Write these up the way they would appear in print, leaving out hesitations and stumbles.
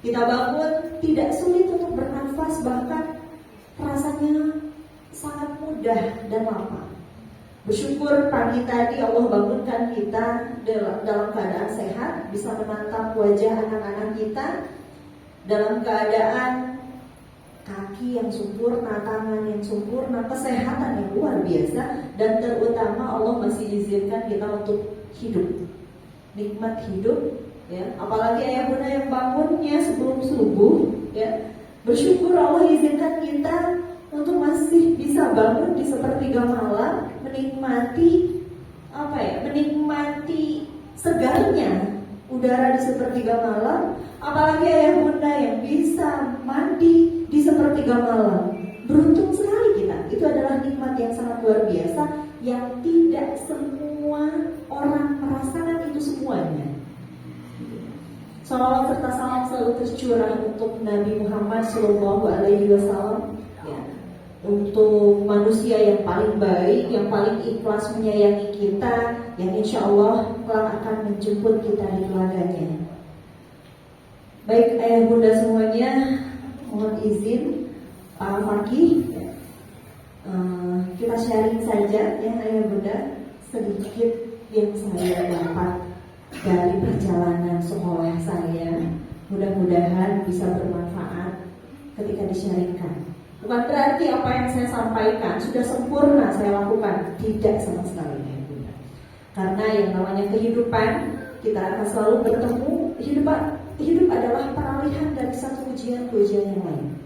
Kita bangun tidak sulit untuk bernafas, bahkan rasanya sangat mudah dan lapang. Bersyukur pagi tadi Allah bangunkan kita dalam keadaan sehat, bisa menatap wajah anak-anak kita dalam keadaan kaki yang sempurna, tangan yang sempurna, kesehatan yang luar biasa, dan terutama Allah masih izinkan kita untuk hidup, nikmat hidup, ya. Apalagi ayah bunda yang bangunnya sebelum subuh, ya. Bersyukur Allah izinkan kita untuk masih bisa bangun di sepertiga malam, menikmati menikmati segarnya udara di sepertiga malam. Apalagi ayah bunda yang bisa mandi di sepertiga malam. Beruntung sekali kita. Itu adalah nikmat yang sangat luar biasa, yang tidak semua orang merasakan itu semuanya. Salawat serta salam selalu tercurah untuk Nabi Muhammad SAW, ya, untuk manusia yang paling baik, yang paling ikhlas menyayangi kita, yang insya Allah kelak akan menjemput kita di telaganya. Baik ayah bunda semuanya, mohon izin Pak Fakih, ya. Kita sharing saja ya ayah bunda, sedikit yang saya dapat dari perjalanan sekolah saya. Mudah-mudahan bisa bermanfaat ketika disharingkan. Bukan berarti apa yang saya sampaikan sudah sempurna saya lakukan, tidak sama sekali ya bunda. Karena yang namanya kehidupan, kita akan selalu bertemu. Hidup adalah peralihan dari satu ujian ke ujian yang lain.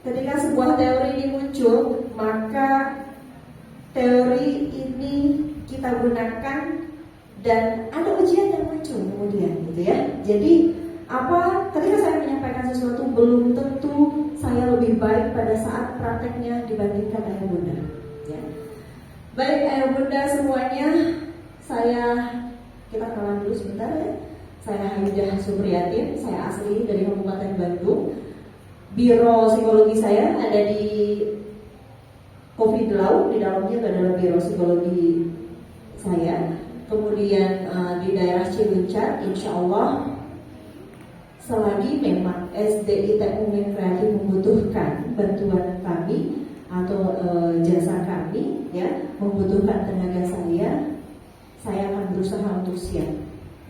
Ketika sebuah teori ini muncul, maka teori ini kita gunakan dan ada ujian yang muncul kemudian, gitu ya. Jadi ketika saya menyampaikan sesuatu, belum tentu saya lebih baik pada saat prakteknya dibandingkan ayah bunda, ya. Baik ayah bunda semuanya, kita kenalan dulu sebentar ya. Saya Haidah Supriyatin, saya asli dari Kabupaten Bandung. Biro psikologi saya ada di Covid Law, di dalamnya adalah biro psikologi saya. Kemudian di daerah Ciluncat, insya Allah selagi memang SDIT Umin Kreatif membutuhkan bantuan kami atau jasa kami, ya, membutuhkan tenaga saya akan berusaha untuk siap,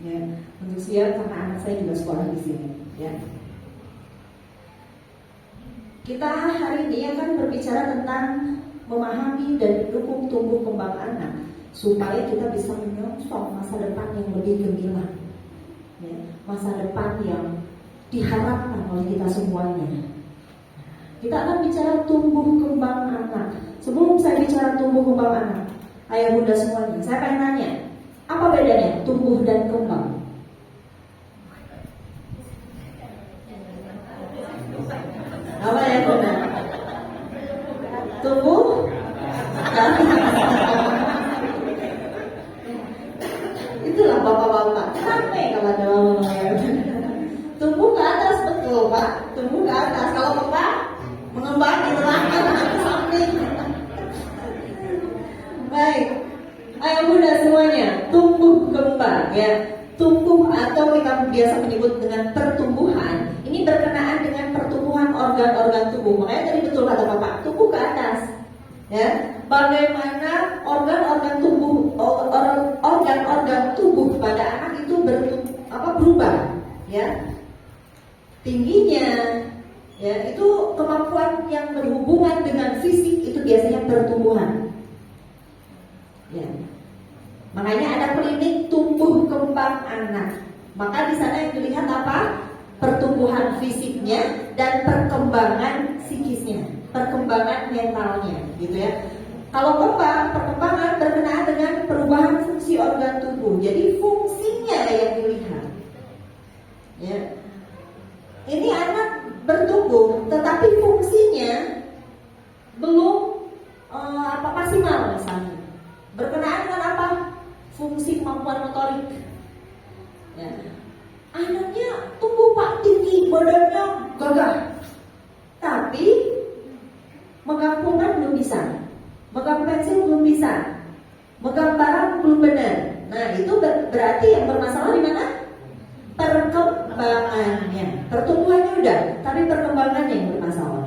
ya, untuk siap karena anak saya juga sekolah di sini, ya. Kita hari ini akan berbicara tentang memahami dan mendukung tumbuh kembang anak supaya kita bisa menyongsong masa depan yang lebih gemilang, ya, masa depan yang diharapkan oleh kita semuanya. Kita akan bicara tumbuh kembang anak. Sebelum saya bicara tumbuh kembang anak, ayah bunda semuanya, saya pengen nanya, apa bedanya tumbuh dan kembang? Apa ya bunda? Tumbuh? Itulah bapak-bapak. Kenapa kalau ada ngomongnya? Tumbuh ke atas, betul Pak. Tumbuh ke atas. Kalau kembang, mengembang di belakang ke samping. Baik, ayah bunda semuanya, tumbuh kembang, ya. Tumbuh atau kita biasa menyebut dengan pertumbuhan. Ini berkenaan dengan pertumbuhan organ-organ tubuh. Makanya tadi betul kata Bapak, tumbuh ke atas, ya. Bagaimana organ-organ tubuh pada anak itu berubah, ya. Tingginya, ya, itu kemampuan yang berhubungan dengan fisik itu biasanya pertumbuhan, ya. Makanya ada klinik tumbuh kembang anak. Maka di sana yang dilihat apa? Pertumbuhan fisiknya dan perkembangan psikisnya, perkembangan mentalnya, gitu ya. Kalau perkembangan berkenaan dengan perubahan fungsi organ tubuh. Jadi fungsinya yang dilihat, ya. Ini anak bertumbuh, tetapi fungsinya belum maksimal misalnya. Berkenaan dengan apa? Fungsi kemampuan motorik, ya. Anaknya tumbuh Pak, tinggi, badannya gagah, tapi megang pulpen belum bisa, megang pensil belum bisa, megang barang belum benar. Nah itu berarti yang bermasalah di mana? perkembangannya. Pertumbuhannya udah, tapi perkembangannya yang bermasalah.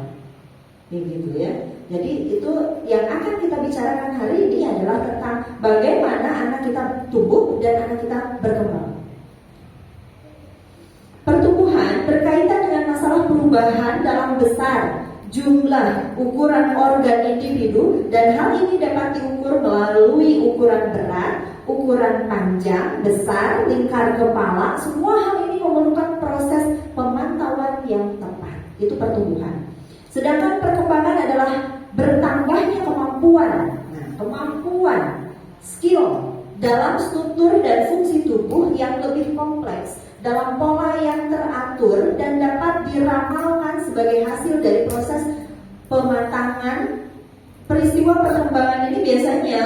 Begitu ya. Jadi itu yang akan kita bicarakan hari ini adalah tentang bagaimana anak kita tumbuh dan anak kita berkembang. Pertumbuhan berkaitan dengan masalah perubahan dalam besar, jumlah, ukuran organ individu, dan hal ini dapat diukur melalui ukuran berat, ukuran panjang, besar, lingkar kepala. Semua hal ini memerlukan proses pemantauan yang tepat. Itu pertumbuhan. Sedangkan perkembangan adalah bertambahnya kemampuan. Nah, kemampuan, skill dalam struktur dan fungsi tubuh yang lebih kompleks, dalam pola yang teratur dan dapat diramalkan sebagai hasil dari proses pematangan. Peristiwa perkembangan ini biasanya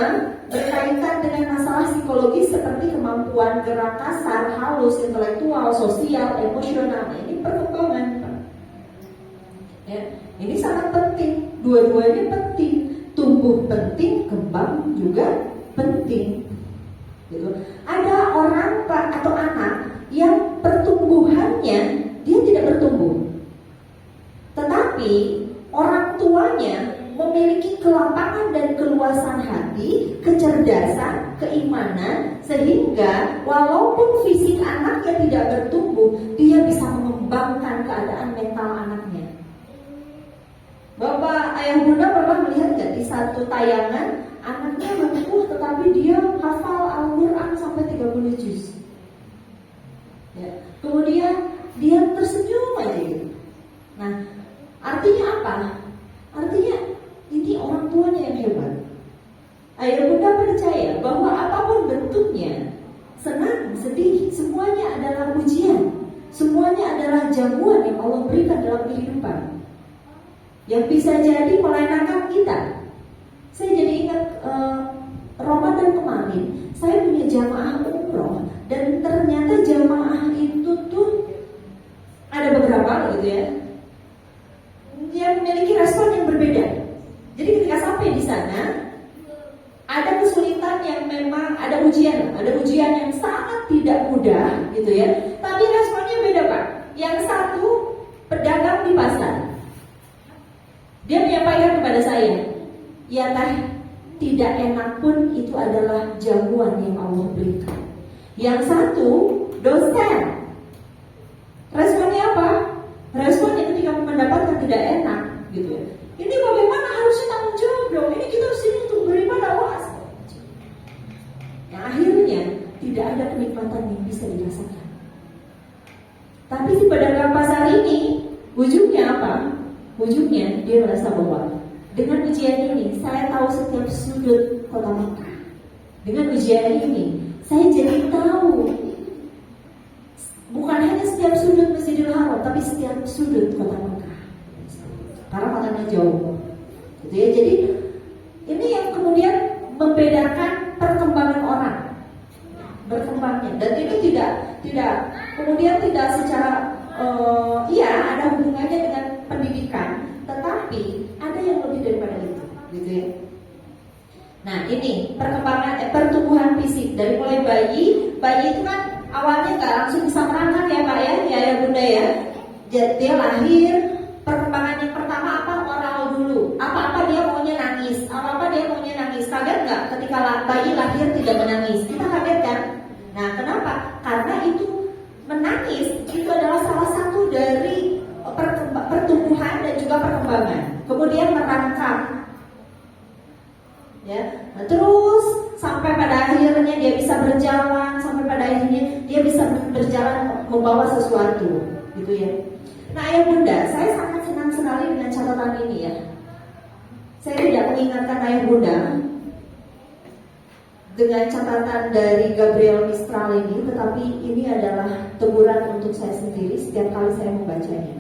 berkaitan dengan masalah psikologis seperti kemampuan gerak kasar, halus, intelektual, sosial, emosional. Nah, ini perkembangan, Pak. Ya, ini sangat penting. Dua-duanya penting. Tumbuh penting, kembang juga penting. Gitu. Ada orang Pak atau anak yang pertumbuhannya dia tidak bertumbuh, tetapi orang tuanya memiliki kelapangan dan keluasan hati, kecerdasan, keimanan, sehingga walaupun fisik anaknya tidak bertumbuh, dia bisa mengembangkan keadaan mental anaknya. Bapak, ayah, bunda pernah melihat nggak di satu tayangan anaknya bertumbuh tetapi dia hafal Al-Quran sampai 30 juz. Ya. Kemudian dia tersenyum aja gitu. Nah, artinya apa? Artinya ini orang tuanya yang hebat. Ayah bunda percaya bahwa apapun bentuknya, senang, sedih, semuanya adalah ujian. Semuanya adalah jamuan yang Allah berikan dalam kehidupan, yang bisa jadi melenakan kita. Saya jadi ingat Ramadan kemarin, saya punya jamaah umroh, dan ternyata jamaah itu tuh ada beberapa gitu ya, yang memiliki respon yang berbeda. Jadi ketika sampai di sana, ada kesulitan yang memang ada ujian yang sangat tidak mudah gitu ya. Tapi responnya beda Pak. Yang satu pedagang di pasar, dia menyampaikan kepada saya, ya Teh, tidak enak pun itu adalah jamuan yang Allah berikan. Yang satu dosen, responnya apa? Responnya ketika mendapatkan tidak enak gitu ya. Ini bagaimana harusnya tanggung jawab dong? Ini kita sini untuk beribadah was. Nah, akhirnya tidak ada kenikmatan yang bisa dirasakan. Tapi si pedagang pasar ini, ujungnya apa? Ujungnya dia merasa bahwa dengan ujian ini saya tahu setiap sudut kota Mekah. Dengan ujian ini saya jadi tahu bukan hanya setiap sudut Masjidil Haram, tapi setiap sudut kota Mekah. Karena kotanya jauh. Gitu ya. Jadi ini yang kemudian membedakan perkembangan orang, berkembangnya. Dan ini tidak kemudian tidak secara iya ada hubungannya dengan pendidikan, tetapi ada yang lebih daripada itu, gitu ya. Nah, ini perkembangan pertumbuhan fisik dari mulai bayi itu kan awalnya nggak langsung bisa merangkak ya Pak ya, ya bunda ya. Dia lahir, perkembangan yang pertama apa? Oral dulu. Apa-apa dia maunya nangis, Kaget nggak ketika bayi lahir tidak menangis? Kita kaget kan? Nah, kenapa? Karena itu menangis itu adalah salah satu dari pertumbuhan dan juga perkembangan. Kemudian merangkak, ya. Nah, terus sampai pada akhirnya dia bisa berjalan, sampai pada akhirnya dia bisa berjalan membawa sesuatu, gitu ya. Nah, ayah bunda, saya sangat senang sekali dengan catatan ini ya. Saya tidak mengingatkan ayah bunda dengan catatan dari Gabriel Mistral ini, tetapi ini adalah teguran untuk saya sendiri setiap kali saya membacanya.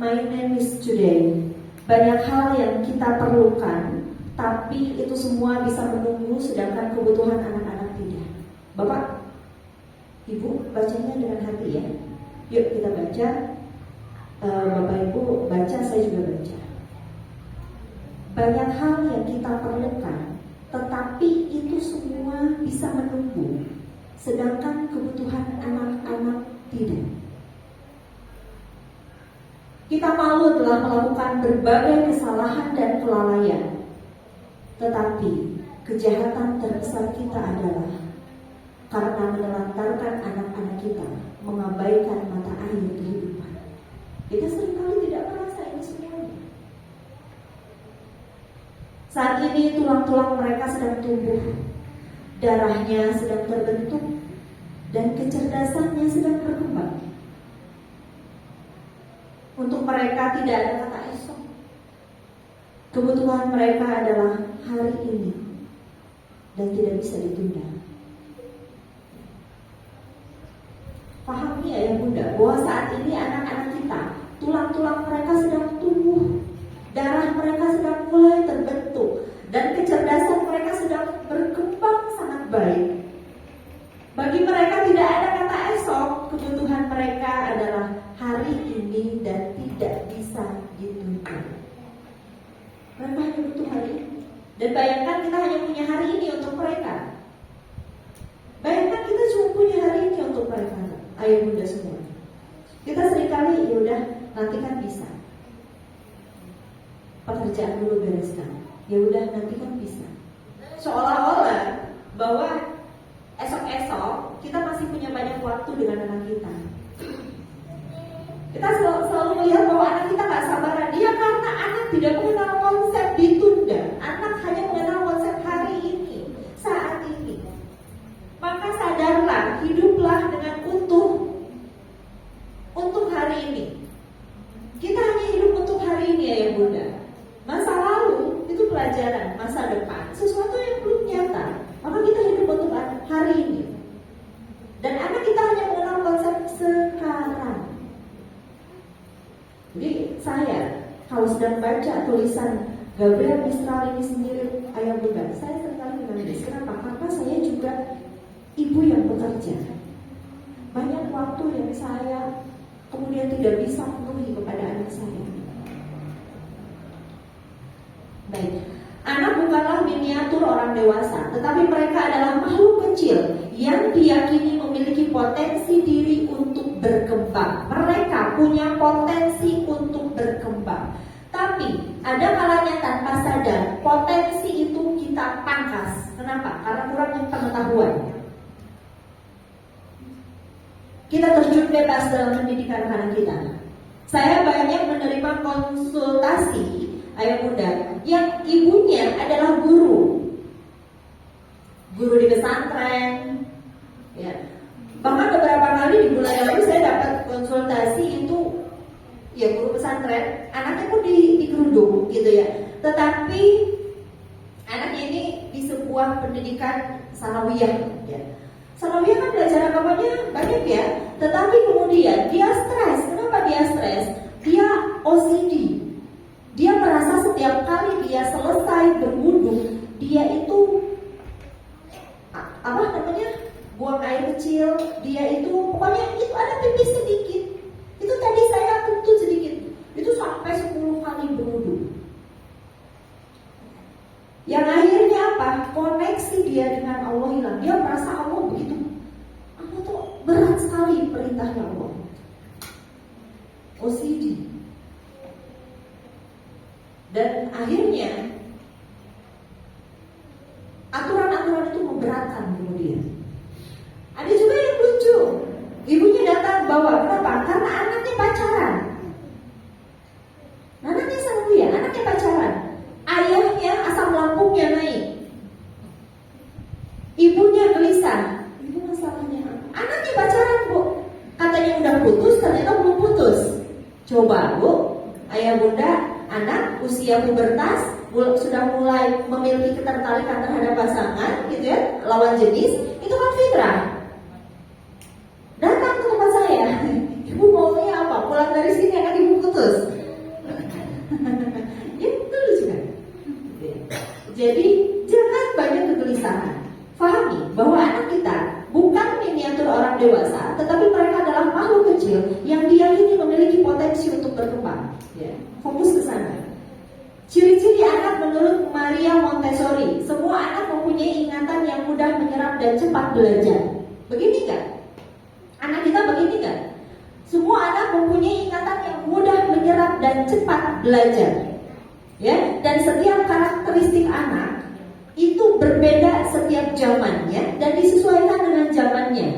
My name is today. Banyak hal yang kita perlukan, tapi itu semua bisa menunggu, sedangkan kebutuhan anak-anak tidak. Bapak, Ibu bacanya dengan hati ya. Yuk kita baca. Bapak Ibu baca, saya juga baca. Banyak hal yang kita perlukan, tetapi itu semua bisa menunggu, sedangkan kebutuhan anak-anak tidak. Kita malu telah melakukan berbagai kesalahan dan kelalaian. Tetapi kejahatan terbesar kita adalah karena menelantarkan anak-anak kita mengabaikan mata air kehidupan. Kita seringkali tidak merasa ini semuanya. Saat ini tulang-tulang mereka sedang tumbuh, darahnya sedang terbentuk, dan kecerdasannya sedang berkembang. Untuk mereka tidak ada kata esok. Kebutuhan mereka adalah hari ini dan tidak bisa ditunda. Pahami ayah bunda bahwa saat ini anak-anak kita, tulang-tulang mereka sedang tumbuh, darah mereka sedang mulai terbentuk, dan kecerdasan mereka sedang berkembang sangat baik. Bagi mereka tidak ada kata esok. Kebutuhan mereka adalah hari ini dan tidak bisa ditunda. Mereka hanya butuh hari ini. Dan bayangkan kita hanya punya hari ini untuk mereka. Bayangkan kita cuma punya hari ini untuk mereka, ayah bunda semua. Kita seringkali ya udah nanti kan bisa. Pekerjaan dulu bereskan. Ya udah nanti kan bisa. Seolah-olah bahwa esok-esok kita masih punya banyak waktu dengan anak kita. Kita selalu melihat bahwa anak kita gak sabaran. Dia karena anak tidak mengenal konsep ditunda. Anak hanya mengenal konsep hari ini, saat ini. Maka sadarlah, hiduplah dengan utuh untuk hari ini. Kita hanya hidup untuk hari ini ayah bunda. Masa lalu itu pelajaran, masa depan sesuatu yang belum nyata. Maka kita hidup untuk hari ini. Dan anak kita hanya mengenal konsep sekarang. Jadi saya kalau sedang baca tulisan Gabriel Mistral ini sendiri ayah bunda, saya seringkali menangis. Kenapa? Karena saya juga ibu yang bekerja. Banyak waktu yang saya kemudian tidak bisa penuhi kepada anak saya. Baik, anak bukanlah miniatur orang dewasa, tetapi mereka adalah makhluk kecil yang diyakini memiliki potensi diri untuk berkembang. Mereka punya potensi untuk berkembang. Tapi ada kalanya tanpa sadar potensi itu kita pangkas. Kenapa? Karena kurangnya pengetahuan. Kita terjun bebas dalam pendidikan anak kita. Saya banyak menerima konsultasi ayah bunda yang ibunya adalah guru di pesantren, ya. Bahkan beberapa kali di bulan lalu saya dapat konsultasi itu, ya guru pesantren, anaknya pun digeruduk gitu ya. Tetapi anaknya ini di sebuah pendidikan sanawiyah, ya. Sanawiyah kan belajar agamanya banyak ya, tetapi kemudian dia stres. Kenapa dia stres? Dia OCD. Dia merasa setiap kali dia selesai berwudu, dia itu buang air kecil, dia itu pokoknya itu ada pipis sedikit. Itu tadi saya tuntut sedikit. Itu sampai 10 kali berwudu. Yang akhirnya apa? Koneksi dia dengan Allah hilang. Dia merasa Allah begitu. Allah tuh berat sekali perintahnya Allah. OCD. Dan akhirnya aturan-aturan itu memberatkan kemudian. Ada juga yang lucu. Ibunya datang bawa, kenapa? Karena anaknya pacaran. Anaknya sama dia, anaknya pacaran. Ayahnya asam lambungnya naik. Ibunya gelisah. Ibu masalahnya anaknya pacaran, Bu. Katanya udah putus, ternyata belum putus. Coba, Bu, ayah bunda, anak usia pubertas sudah mulai memiliki ketertarikan terhadap pasangan, gitu ya, lawan jenis, itu kan fitrah. Datang ke tempat saya, ibu maunya apa? Pulang dari sini akan ibu putus. Ya betul juga. Jadi jangan banyak kegelisahan. Fahami bahwa anak kita bukan miniatur orang dewasa, tetapi mereka adalah makhluk kecil yang diyakini memiliki potensi untuk berkembang. Ya, fokus ke sana. Ciri-ciri anak menurut Maria Montessori, semua anak mempunyai ingatan yang mudah menyerap dan cepat belajar. Begini kan? Anak kita begini kan? Semua anak mempunyai ingatan yang mudah menyerap dan cepat belajar. Ya, dan setiap karakteristik anak itu berbeda setiap zamannya dan disesuaikan dengan zamannya.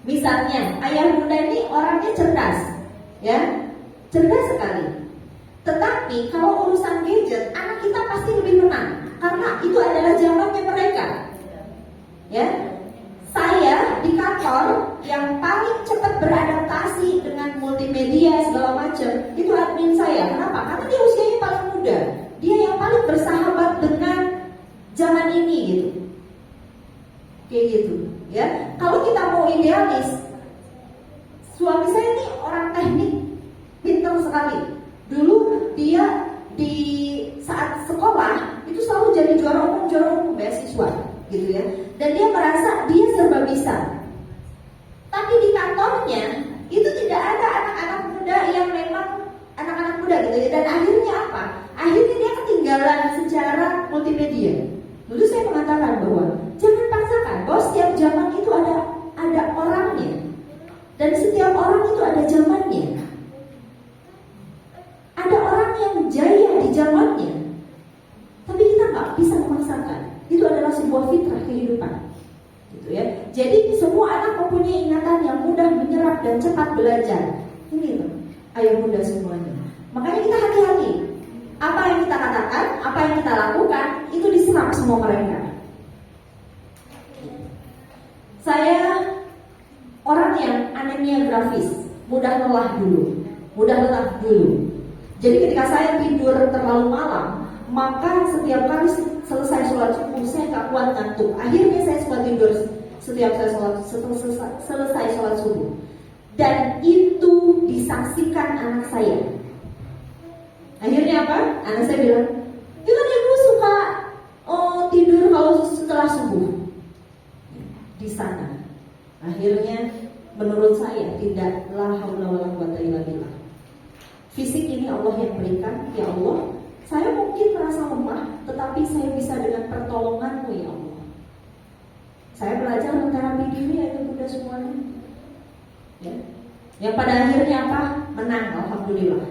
Misalnya, ayah bunda ini orangnya cerdas, ya, cerdas sekali. Tetapi kalau urusan gadget, anak kita pasti lebih menang karena itu adalah zamannya mereka. Ya, saya di kantor yang paling cepat beradaptasi dengan multimedia segala macam itu admin saya. Kenapa? Karena dia usianya paling muda. Dia yang paling bersahabat dengan zaman ini gitu. Kayak gitu, ya. Kalau kita mau idealis, suami saya ini orang teknik, pintar sekali. Dulu dia di saat sekolah itu selalu jadi juara umum beasiswa, gitu ya. Dan dia merasa dia serba bisa. Tapi di kantornya itu tidak ada anak-anak muda yang memang anak-anak muda gitu ya. Dan akhirnya apa? Akhirnya dia ketinggalan secara multimedia. Dulu saya mengatakan bahwa jangan paksakan bahwa setiap zaman itu ada orangnya dan setiap orang itu ada zamannya. Ada orang yang jaya di zamannya, tapi kita nggak bisa memaksakan. Itu adalah sebuah fitrah kehidupan, gitu ya. Jadi semua anak mempunyai ingatan yang mudah menyerap dan cepat belajar. Ini loh, ayah bunda semuanya. Makanya kita hati-hati. Apa yang kita katakan, apa yang kita lakukan, itu diserap semua mereka. Saya orang yang anemia grafis, mudah lelah dulu. Jadi ketika saya tidur terlalu malam, maka setiap kali selesai sholat subuh saya gak kuat ngantuk. Akhirnya saya suka tidur setiap selesai sholat subuh. Dan itu disaksikan anak saya. Akhirnya apa? Anak saya bilang, itu kan ibu suka tidur kalau setelah subuh. Di sana. Akhirnya menurut saya tidak la haula wala quwata illa billah. Fisik ini Allah yang berikan, ya Allah. Saya mungkin merasa lemah, tetapi saya bisa dengan pertolongan-Mu ya Allah. Saya belajar menterapi diri ya bunda semuanya. Ya. Yang pada akhirnya apa? Menang, alhamdulillah.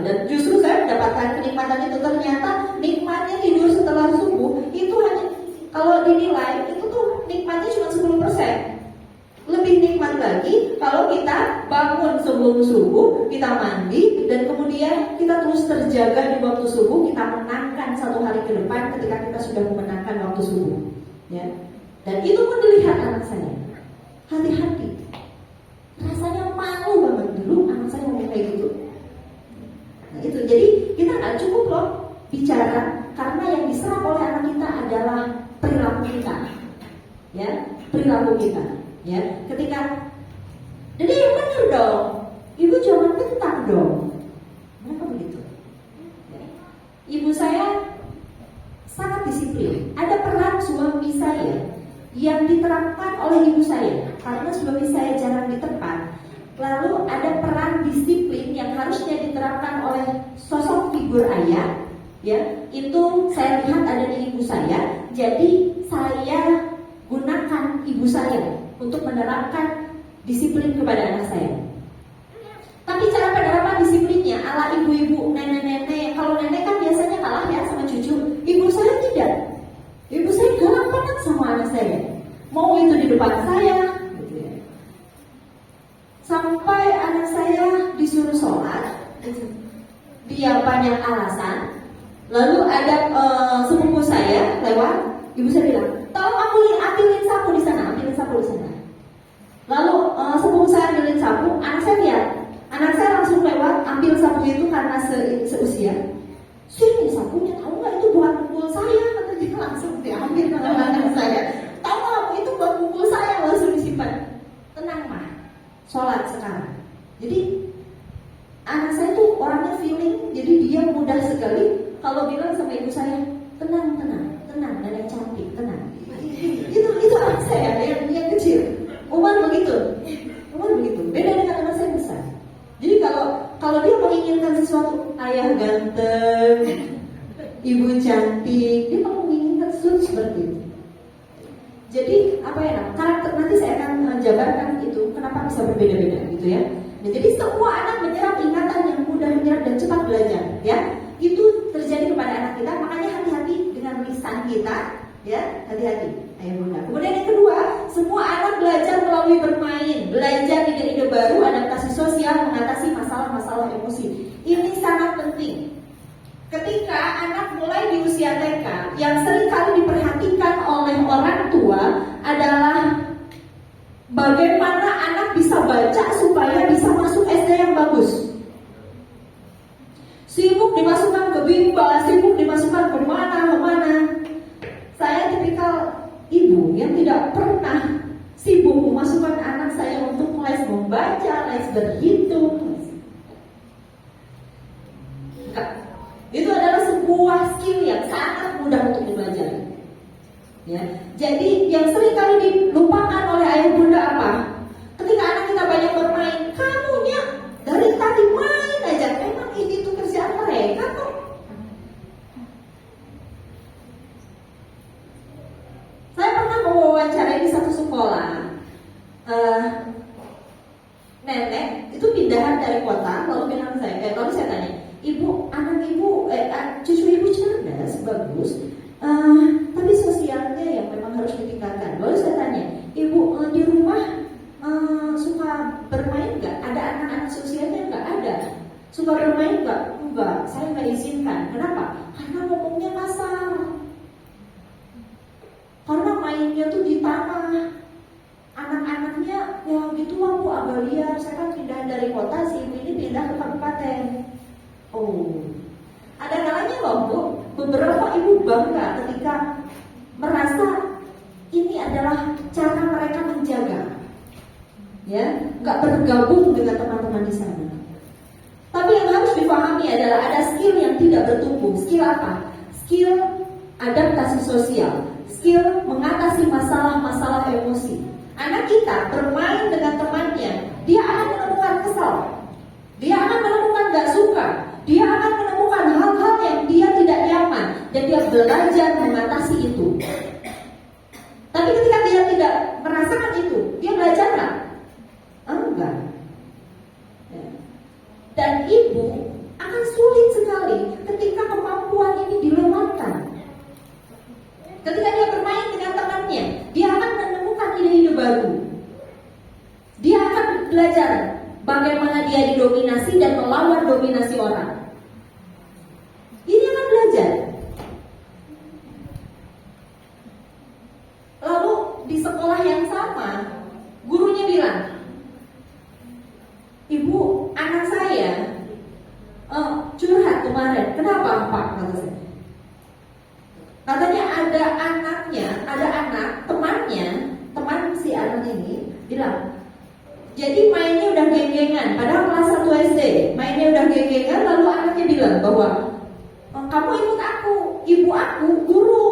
Dan justru saya mendapatkan kenikmatan itu. Ternyata nikmatnya tidur setelah subuh itu hanya, kalau dinilai itu tuh nikmatnya cuma 10%. Lebih nikmat lagi kalau kita bangun sebelum subuh, kita mandi, dan kemudian kita terus terjaga di waktu subuh. Kita menangkan satu hari ke depan ketika kita sudah memenangkan waktu subuh, ya. Dan itu pun dilihat anak saya. Hati-hati. Rasanya malu banget dulu anak saya ngomong kayak gitu. Nah itu, jadi kita nggak cukup loh bicara, karena yang diserap oleh anak kita adalah perilaku kita, ya, perilaku kita. Ya, ketika jadi yang benar dong, ibu jangan bentak dong. Kenapa begitu? Ya. Ibu saya sangat disiplin. Ada peran suami saya yang diterapkan oleh ibu saya karena suami saya jarang di tempat. Lalu ada peran disiplin yang harusnya diterapkan oleh sosok figur ayah. Ya, itu saya lihat ada di ibu saya. Jadi saya gunakan ibu saya untuk menerapkan disiplin kepada anak saya. Tapi cara penerapan disiplinnya ala ibu-ibu, nenek-nenek. Kalau nenek kan biasanya kalah ya sama cucu. Ibu saya tidak. Ibu saya galak banget sama anak saya. Mau itu di depan saya, gitu ya. Sampai anak saya disuruh sholat, dia banyak alasan. Lalu ada sepupu saya lewat, ibu saya bilang, tolong ambilin sapu di sana. Lalu sepupu saya ambilin sapu, anak saya lihat, anak saya langsung lewat ambil sapu itu karena seusia. Sini sapunya, tahu nggak itu buat pukul saya? Kata dia, langsung diambil oleh anak saya. Tahu nggak itu buat pukul saya, langsung disimpan. Tenang mah, sholat sekarang. Jadi anak saya tuh orangnya feeling, jadi dia mudah sekali kalau bilang sama ibu saya, tenang, nenek cantik, tenang. Itu anak saya yang kecil. Umar begitu. Beda dengan anak saya besar. Jadi kalau dia menginginkan sesuatu, ayah ganteng, ibu cantik, dia kalau menginginkan sesuatu seperti itu. Jadi apa ya? Karakter nanti saya akan jabarkan itu kenapa bisa berbeda-beda gitu ya. Nah, jadi semua anak menyerap ingatan yang mudah menyerap dan cepat belajar, ya. Itu terjadi kepada anak kita, makanya hati-hati dengan lisan kita, ya, hati-hati. Ayah bunda. Kemudian yang kedua, semua anak belajar melalui bermain, belajar ide-ide baru, adaptasi sosial, mengatasi masalah-masalah emosi. Ini sangat penting. Ketika anak mulai di usia TK, yang seringkali diperhatikan oleh orang tua adalah bagaimana anak bisa baca supaya bisa masuk SD yang bagus. Sibuk dimasukkan ke bimbel, sibuk dimasukkan ke mana. Saya tipikal ibu yang tidak pernah sibuk memasukkan anak saya untuk les membaca, les berhitung. Itu adalah sebuah skill yang sangat mudah untuk dipelajari. Ya, jadi yang sering kali dilupakan oleh ayah bunda apa? Ketika anak kita banyak bermain, kamunya dari tadi main aja. Emang ini tuh kerjaan mereka kok. Saya pernah mewawancarai di satu sekolah. Nenek itu pindahan dari kota, lalu bilang lalu saya tanya, ibu, anak ibu, cucu ibu cerdas, bagus, tapi sosialnya yang memang harus ditingkatkan. Lalu saya tanya, ibu di rumah suka bermain nggak? Ada anak-anak sosialnya nggak? Ada. Suka bermain nggak? Enggak. Saya nggak izinkan. Kenapa? Karena ngomongnya kasar. Karena mainnya tuh di tanah. Anak-anaknya ya gitu lah bu, agak liar. Saya kan pindah dari kota, si ibu ini pindah ke kabupaten. Oh, ada kalanya loh bu, beberapa ibu bangga ketika merasa ini adalah cara mereka menjaga, ya, nggak bergabung dengan teman-teman di sana. Tapi yang harus dipahami adalah ada skill yang tidak bertumbuh. Skill apa? Skill adaptasi sosial, skill mengatasi masalah-masalah emosi. Anak kita bermain dengan temannya, dia akan menemukan kesal, dia akan menemukan gak suka, dia akan menemukan hal-hal yang dia tidak nyaman, dan dia belajar mengatasi itu. Tapi ketika dia tidak merasakan itu, dia belajar nggak? Enggak. Dan ibu akan sulit sekali ketika kemampuan ini dilewatkan. Ketika dia bermain dengan temannya, dia akan menemukan ide-ide baru. Dia akan belajar bagaimana dia didominasi dan melawan dominasi orang. Ini akan belajar. Lalu di sekolah yang sama, gurunya bilang, ibu, anak saya curhat kemarin. Kenapa Pak? Kata saya. Katanya ada anaknya, ada anak temannya, teman si anak ini bilang, jadi mainnya udah geng-gengan, padahal kelas 1 SD, mainnya udah geng-gengan, lalu anaknya bilang bahwa kamu ikut aku, ibu aku guru.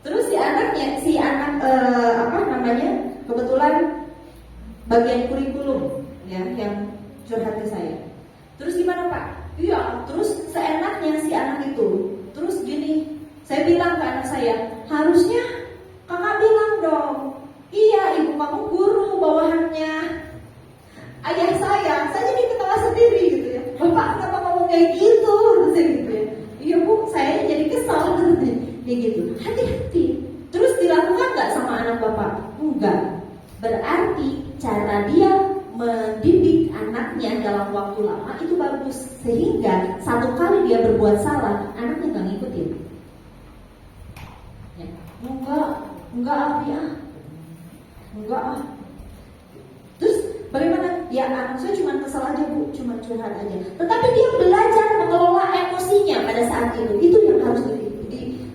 Terus si anak kebetulan bagian kurikulum ya yang curhat ke saya. Terus gimana Pak? Iya, terus seenaknya si anak itu. Terus gini, saya bilang ke anak saya, harusnya kakak bilang dong, iya ibu kamu guru bawahannya ayah saya jadi ketawa sendiri gitu ya. Bapak kenapa ngomong kayak gitu? Gitu ya. Iya bu, saya jadi kesal kayak gitu. Hati-hati. Terus dilakukan nggak sama anak bapak? Enggak. Berarti cara dia mendidik anaknya dalam waktu lama itu bagus, sehingga satu kali dia berbuat salah, anaknya nggak ngikutin. Ya. Enggak. Terus bagaimana? Ya anak saya cuma kesal aja bu, cuma curhat aja. Tetapi dia belajar mengelola emosinya pada saat itu. Itu yang harus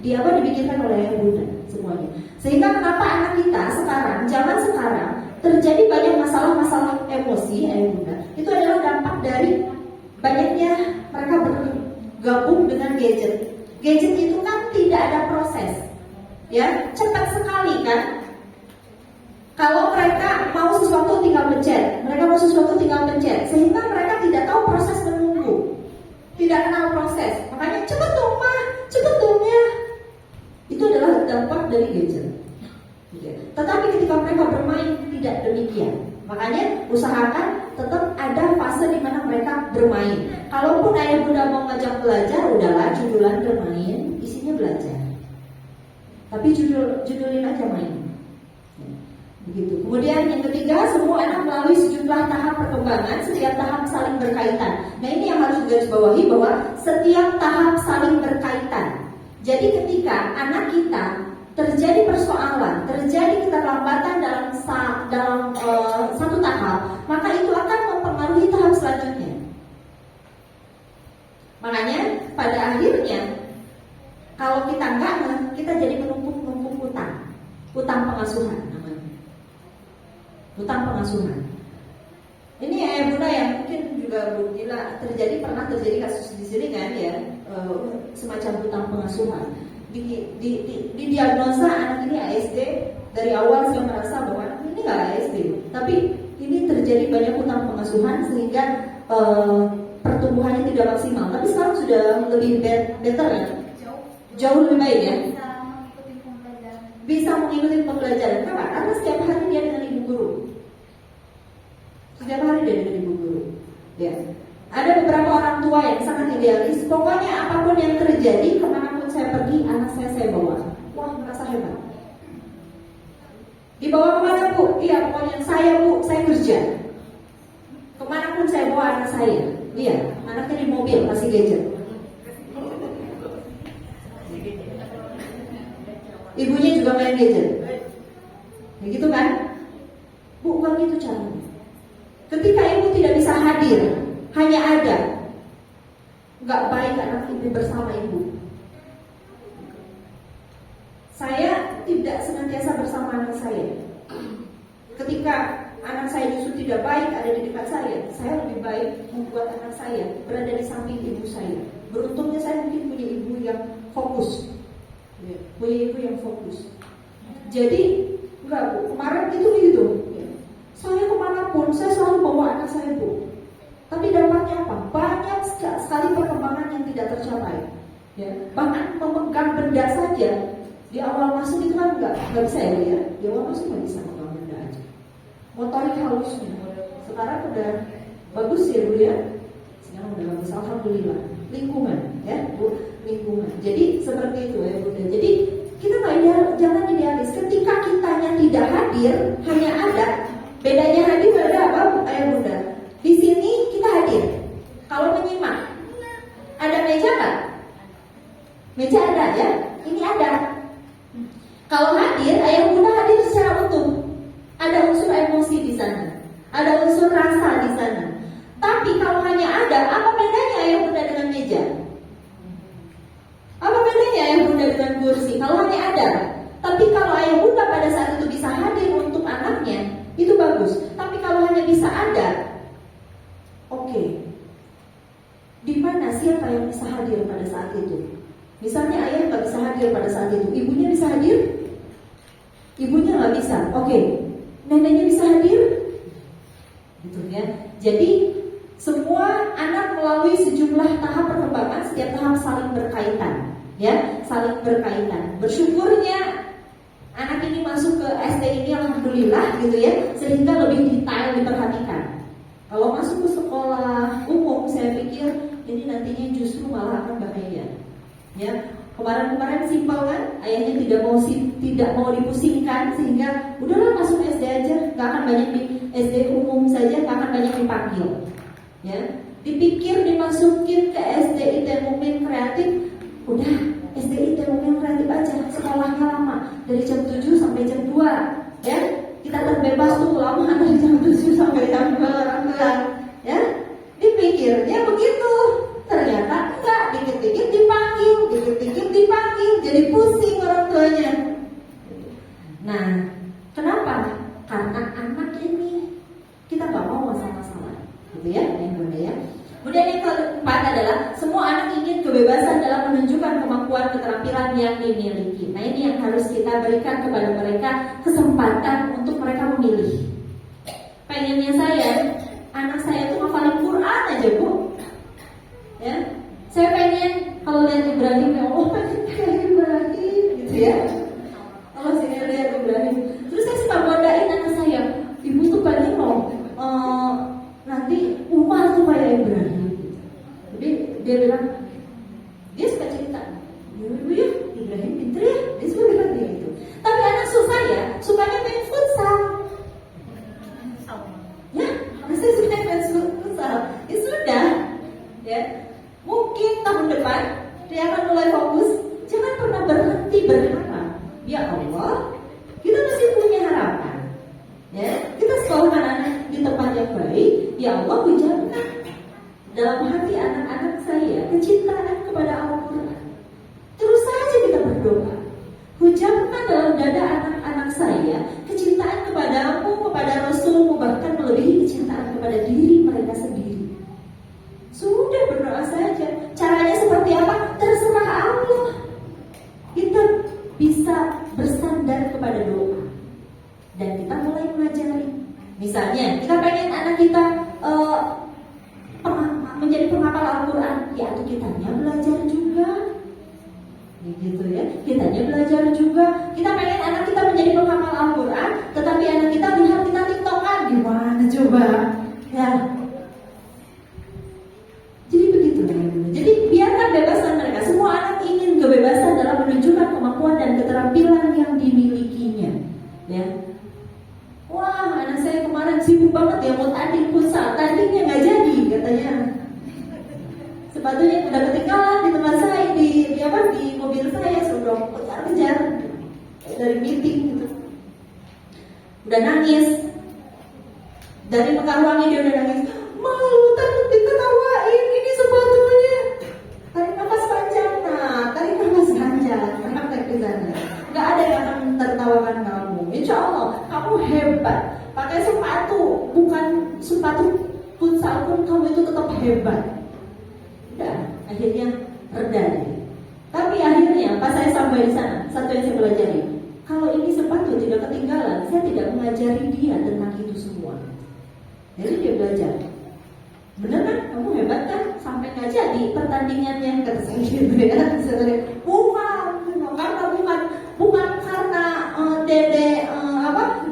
dipikirkan oleh ayah bunda semuanya. Sehingga kenapa anak kita sekarang, zaman sekarang terjadi banyak masalah-masalah emosi ayah bunda. Itu adalah dampak dari banyaknya mereka bergabung dengan gadget. Gadget itu kan tidak ada proses, ya cepat sekali kan. Kalau mereka mau sesuatu tinggal pencet, sehingga mereka tidak tahu proses menunggu, tidak kenal proses. Makanya cepet dong ma, cepet dong ya. Itu adalah dampak dari gadget. Tetapi ketika mereka bermain tidak demikian. Makanya usahakan tetap ada fase di mana mereka bermain. Kalaupun ayah bunda mau ngajak belajar, udahlah judulan bermain, isinya belajar. Tapi judulin aja main. Begitu. Kemudian yang ketiga, semua anak melalui sejumlah tahap perkembangan, setiap tahap saling berkaitan. Nah ini yang harus digarisbawahi bahwa setiap tahap saling berkaitan. Jadi ketika anak kita terjadi persoalan, terjadi keterlambatan dalam satu tahap, maka itu akan mempengaruhi tahap selanjutnya. Makanya pada akhirnya kalau kita enggak, kita jadi menumpuk utang pengasuhan namanya, utang pengasuhan. Ini ayah bunda yang mungkin juga bila pernah terjadi kasus di sini kan ya, semacam utang pengasuhan. Di diagnosa anak ini ASD, dari awal saya merasa bahwa ini nggak ASD, tapi ini terjadi banyak utang pengasuhan sehingga pertumbuhannya tidak maksimal. Tapi sekarang sudah lebih better ya, jauh lebih baik ya. Bisa mengikuti pembelajaran. Kenapa? Karena setiap hari dia dengan ibu guru. Setiap hari dia dengan ibu guru. Ya. Ada beberapa orang tua yang sangat idealis. Pokoknya apapun yang terjadi, kemanapun saya pergi, anak saya bawa. Wah, merasa hebat. Dibawa kemana bu? Iya, pokoknya saya kerja. Kemanapun saya bawa anak saya. Iya, anaknya di mobil, kasih gadget. Ibunya juga main gadget. Begitu kan? Bukan gitu caranya. Ketika ibu tidak bisa hadir, hanya ada, nggak baik anak ibu bersama ibu. Saya tidak senantiasa bersama anak saya. Ketika anak saya justru tidak baik ada di dekat saya lebih baik membuat anak saya berada di samping ibu saya. Beruntungnya saya mungkin punya ibu yang fokus. Punya ibu yang fokus. Jadi enggak bu, kemarin itu gitu. Saya kemanapun saya selalu bawa anak saya bu. Tapi dampaknya apa? Banyak sekali perkembangan yang tidak tercapai. Ya, bahkan memegang benda saja di awal masuk itu kan nggak bisa ya. Di awal masuk nggak bisa memegang benda aja. Motorik halusnya sekarang udah bagus ya bu ya. Sekarang udah bagus, alhamdulillah. Lingkungan ya bu, lingkungan. Jadi seperti itu ya bunda. Jadi kita jangan idealis. Ketika kitanya tidak hadir, hanya ada. Bedanya hadir ada apa ayah bunda? Di sini kita hadir. Kalau menyimak, ada meja kan? Meja ada ya. Ini ada. Kalau hadir, ayah bunda hadir secara utuh. Ada unsur emosi di sana, ada unsur rasa di sana. Tapi kalau hanya ada, apa bedanya ayah bunda dengan meja? Apa bedanya ayah bunda dengan kursi? Kalau hanya ada. Tapi kalau ayah bunda pada saat itu bisa hadir untuk anaknya, itu bagus. Tapi kalau hanya bisa ada, oke. Di mana siapa yang bisa hadir pada saat itu? Misalnya ayah nggak bisa hadir pada saat itu, ibunya bisa hadir? Ibunya nggak bisa, oke. Neneknya bisa hadir? Gitu ya. Jadi semua anak melalui sejumlah tahap perkembangan, setiap tahap saling berkaitan, ya, saling berkaitan. Bersyukurnya anak ini masuk ke SD ini alhamdulillah gitu ya, sehingga lebih detail diperhatikan. Kalau masuk ke sekolah umum, saya pikir ini nantinya justru malah akan bahaya. Ya, kemarin simpel kan, ayahnya tidak mau dipusingkan sehingga udahlah masuk SD aja, nggak akan banyak di SD umum saja, nggak akan banyak dipanggil. Ya, dipikir dimasukin ke SD IT Mumin Kreatif, udah SD IT Mumin Kreatif aja, sekolahnya lama dari jam 7 sampai jam 2, ya kita terbebas tuh lama dari jam 7 sampai jam 2, ya dipikirnya begitu, ternyata enggak, dikit-dikit dipanggil, jadi pusing orang tuanya. Nah, kenapa? Karena anak ini kita nggak mau masalah-masalah, gitu ya, yang bunda ya. Kemudian yang keempat adalah semua anak ingin kebebasan dalam menunjukkan kemampuan keterampilan yang dimiliki. Nah ini yang harus kita berikan kepada mereka kesempatan untuk mereka memilih. Pengennya saya, anak saya itu ngafalin Quran aja bu. Ya, saya pengen kalau lihat Ibrahim, ya Allah pengen kayak Ibrahim, gitu ya. Kalau saya lihat Ibrahim, terus saya suka godain anak saya, ibu tuh pengen loh dia bilang, dia suka cerita, ya Ibrahim pinter ya, dia suka bilang gitu. Tapi anak saya sukanya main futsal. Ya, saya suka main futsal. Ya sudah, ya mungkin tahun depan dia akan mulai fokus. Jangan pernah berhenti berharap. Ya Allah, kita masih punya harapan. Ya, kita sekolahkan anak di tempat yang baik. Ya Allah, hujamkan dalam hati anak-anak saya kecintaan kepada Al-Quran. Terus saja kita berdoa. Hujamkan dalam dada anak-anak saya kecintaan kepadamu, kepada Rasulmu, bahkan melebihi kecintaan kepada diri mereka sendiri. Sudah berdoa saja. Caranya seperti apa? Terserah Allah. Kita bisa bersandar kepada doa dan kita mulai mengajari. Misalnya kita pengen anak kita menjadi penghafal Al-Quran, ya kitanya belajar juga, gitu ya. Kitanya belajar juga. Kita pengen anak kita menjadi penghafal Al-Quran, tetapi anak kita lihat kita TikTokan, gimana coba? Ya. Jadi begitu. Jadi biarkan bebasan mereka. Semua anak ingin kebebasan dalam menunjukkan kemampuan dan keterampilan yang dimilikinya. Ya. Wah, anak saya kemarin sibuk banget ya mau tanding futsal, tandingnya nggak jadi katanya. Sepatunya udah ketinggalan di tempat saya, di mobil saya, sudah kejar-kejar dari meeting gitu. Udah nangis. Dari Mekah Wangi dia udah nangis. Malu takut diketawain, ini sepatunya. Tarik nafas panjang, tarik nafas panjang. Sampai ke sana. Gak ada yang akan tertawakan kamu. Insya Allah kamu hebat. Pakai sepatu, bukan sepatu futsal pun kamu itu tetap hebat. Udah, akhirnya reda. Tapi akhirnya pas saya sampai di sana, satu yang saya pelajari, kalau ini sepatu tidak ketinggalan, saya tidak mengajari dia tentang itu semua. Jadi dia belajar. Bener kan? Kamu hebat kan? Sampai nggak jadi pertandingannya kata saya gitu ya. Bukan karena dede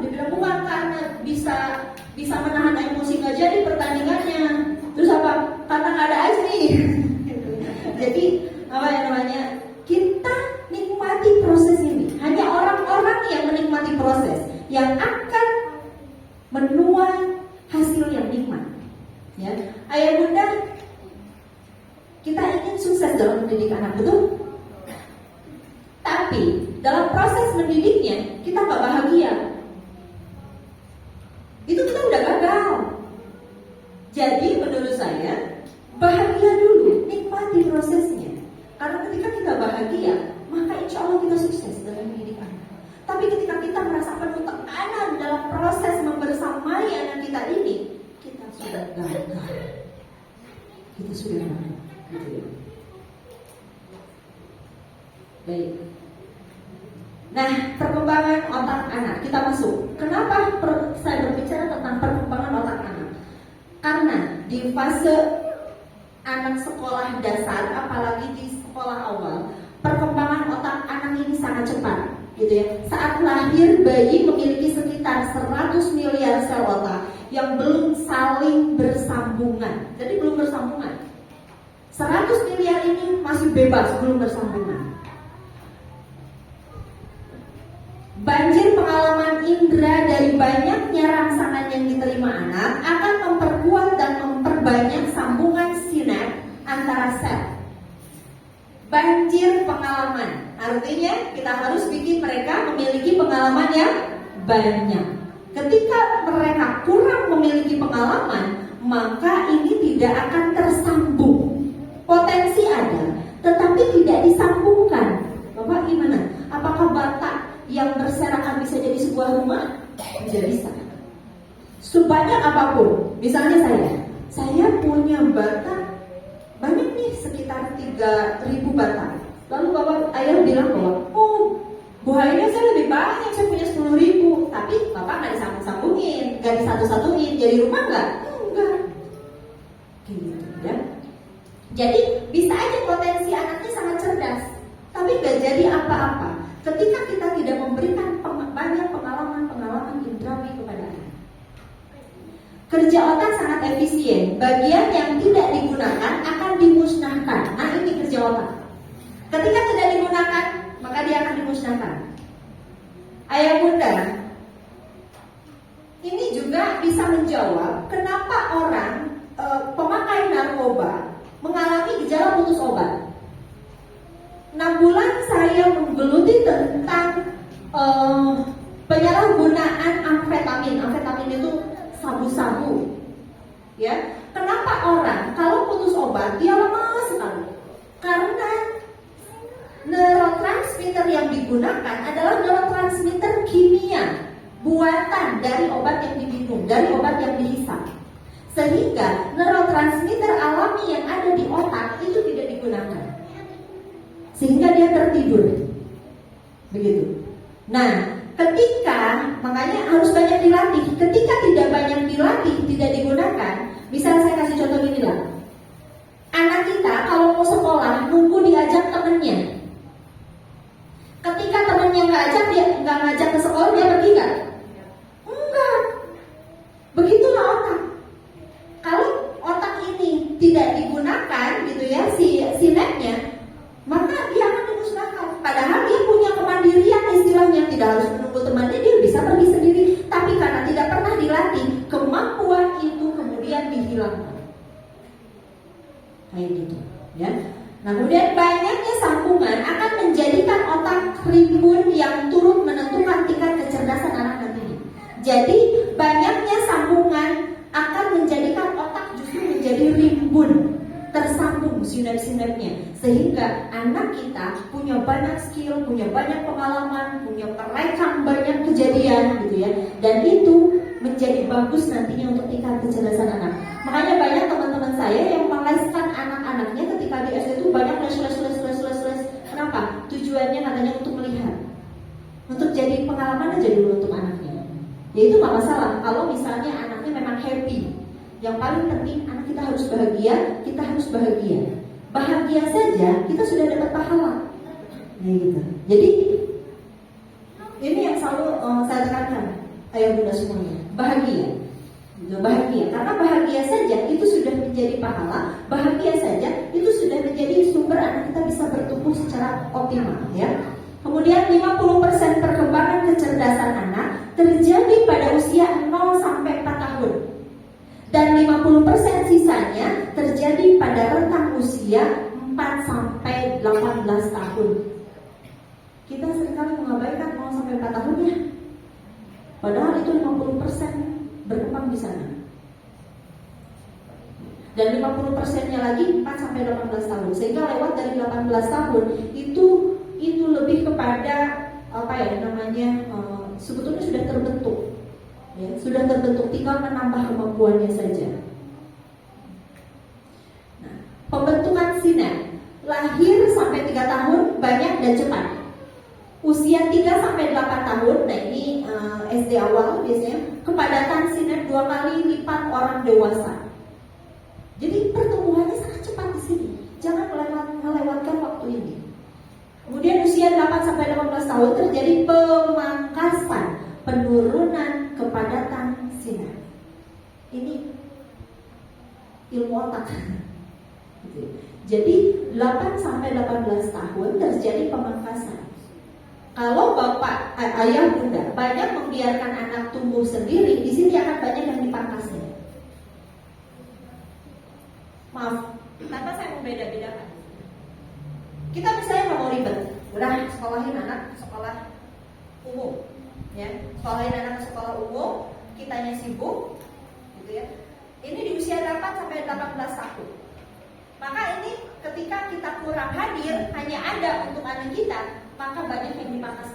dia bilang bukan karena bisa menahan emosi nggak jadi pertandingannya. Terus apa? Karena nggak ada Azri. Jadi apa yang namanya? Kita nikmati proses ini. Hanya orang-orang yang menikmati proses yang akan menuai hasil yang nikmat. Ya, ayah bunda, kita ingin sukses dalam mendidik anak, betul? Tapi dalam proses mendidiknya kita nggak bahagia, itu kita udah gagal. Jadi menurut saya bahagia dulu, nikmati prosesnya. Karena ketika kita bahagia, maka insya Allah kita sukses dalam mendidik anak. Tapi ketika kita merasa penuh tekanan dalam proses membersamai anak kita ini, kita sudah gagal. Kita sudah gagal. Baik. Nah, perkembangan otak anak, kita masuk. Kenapa saya berbicara tentang perkembangan otak anak? Karena di fase anak sekolah dasar, apalagi di sekolah awal, perkembangan otak anak ini sangat cepat, gitu ya. Saat lahir, bayi memiliki sekitar 100 miliar sel otak yang belum saling bersambungan. Jadi belum bersambungan. 100 miliar ini masih bebas, belum bersambungan. Banjir pengalaman indera dari banyaknya rangsangan yang diterima anak akan memperkuat dan memperbanyak sambungan sinaps antara sel. Banjir pengalaman, artinya kita harus bikin mereka memiliki pengalaman yang banyak. Ketika mereka kurang memiliki pengalaman, maka ini tidak akan tersambung. Potensi ada, tetapi tidak disambungkan. Bapak gimana? Apakah bata yang berserakan bisa jadi sebuah rumah? Tidak bisa. Sebanyak apapun, misalnya saya punya bata banyak nih, sekitar 3.000 bata. Lalu bapak ayah bilang bahwa buahnya saya lebih banyak, saya punya 10.000. Tapi bapak nggak disambung-sambungin, nggak disatu-satuin, jadi rumah nggak? Enggak. Gitu ya. Jadi bisa aja potensi anaknya sangat cerdas, tapi nggak jadi apa-apa ketika kita tidak memberikan banyak pengalaman indrawi kepada anak. Kerja otak sangat efisien. Bagian yang tidak digunakan akan dimusnahkan. otak. Ketika tidak digunakan, maka dia akan dimusnahkan. Ayah bunda, ini juga bisa menjawab kenapa orang pemakai narkoba mengalami gejala putus obat. 6 bulan saya menggeluti tentang penyalahgunaan amfetamin. Amfetamin itu sabu-sabu. Ya, kenapa orang kalau putus obat dia lemas sekali? Karena neurotransmitter yang digunakan adalah neurotransmitter kimia buatan dari obat yang diminum, dari obat yang dihisap. Sehingga neurotransmitter alami yang ada di otak itu tidak digunakan. Sehingga dia tertidur. Begitu. Nah, makanya harus banyak dilatih. Ketika tidak banyak dilatih, tidak digunakan, misalnya saya kasih contoh gini lah. Anak kita kalau mau sekolah nunggu diajak temennya. Ketika temennya nggak ngajak ke sekolah, dia pergi nggak? Enggak. Begitulah otak. Kalau otak ini tidak digunakan, gitu ya, sinapsnya, maka dia akan dimusnahkan. Padahal dia punya kemandirian istilahnya, tidak harus menunggu temannya, dia bisa pergi sendiri. Tapi karena tidak pernah dilatih, kemampuan itu kemudian dihilangkan. Kayak gitu, ya. Nah, kemudian banyaknya sambungan akan menjadikan otak rimbun yang turut menentukan tingkat kecerdasan anak nantinya. Jadi banyaknya sambungan akan menjadikan otak justru menjadi rimbun, tersambung sinap-sinapnya, sehingga anak kita punya banyak skill, punya banyak pengalaman, punya merekam banyak kejadian, gitu ya. Dan itu menjadi bagus nantinya untuk tingkat kecerdasan anak. Makanya banyak teman-teman saya yang meleskan anak-anaknya ketika di SD itu banyak les. Kenapa? Tujuannya katanya untuk melihat, untuk jadi pengalaman aja dulu untuk anaknya. Ya itu nggak masalah kalau misalnya anaknya memang happy. Yang paling penting anak kita harus bahagia, kita harus bahagia. Bahagia saja kita sudah dapat pahala. Nah, gitu. Jadi ini yang selalu saya tekankan, ayah bunda semuanya, bahagia. Bahagia, karena bahagia saja itu sudah menjadi pahala. Bahagia saja itu sudah menjadi sumber anak kita bisa bertumbuh secara optimal, ya. Kemudian 50% perkembangan kecerdasan anak terjadi pada usia 0 sampai 4 tahun. Dan 50% sisanya terjadi pada rentang usia 4 sampai 18 tahun. Kita seringkali mengabaikan 0 sampai 4 tahun ya. Padahal itu 50% berkembang di sana. Dan 50%-nya lagi 4 sampai 18 tahun. Sehingga lewat dari 18 tahun itu lebih kepada sebetulnya sudah terbentuk. Ya, sudah terbentuk, tinggal menambah kemampuannya saja. Nah, pembentukan sinap lahir sampai 3 tahun banyak dan cepat. Usia 3 sampai 8 tahun, nah ini SD awal biasanya, kepadatan sinap 2 kali lipat orang dewasa. Jadi pertumbuhannya sangat cepat di sini. Jangan melewatkan waktu ini. Kemudian usia 8 sampai 18 tahun terjadi pemangkasan, penurunan kepadatan sinap. Ini ilmu otak. Jadi 8 sampai 18 tahun terjadi pemangkasan. Kalau bapak, ayah, bunda banyak membiarkan anak tumbuh sendiri, di sini akan banyak yang dipangkasnya. Maaf, kenapa saya membeda-bedakan? Kita misalnya nggak mau ribet, udah sekolahin anak sekolah umum, ya, sekolahin anak ke sekolah umum, kitanya sibuk, gitu ya. Ini di usia 8 sampai 18 tahun. Maka ini ketika kita kurang hadir, hanya ada untuk anak kita, maka banyak yang dipangkas.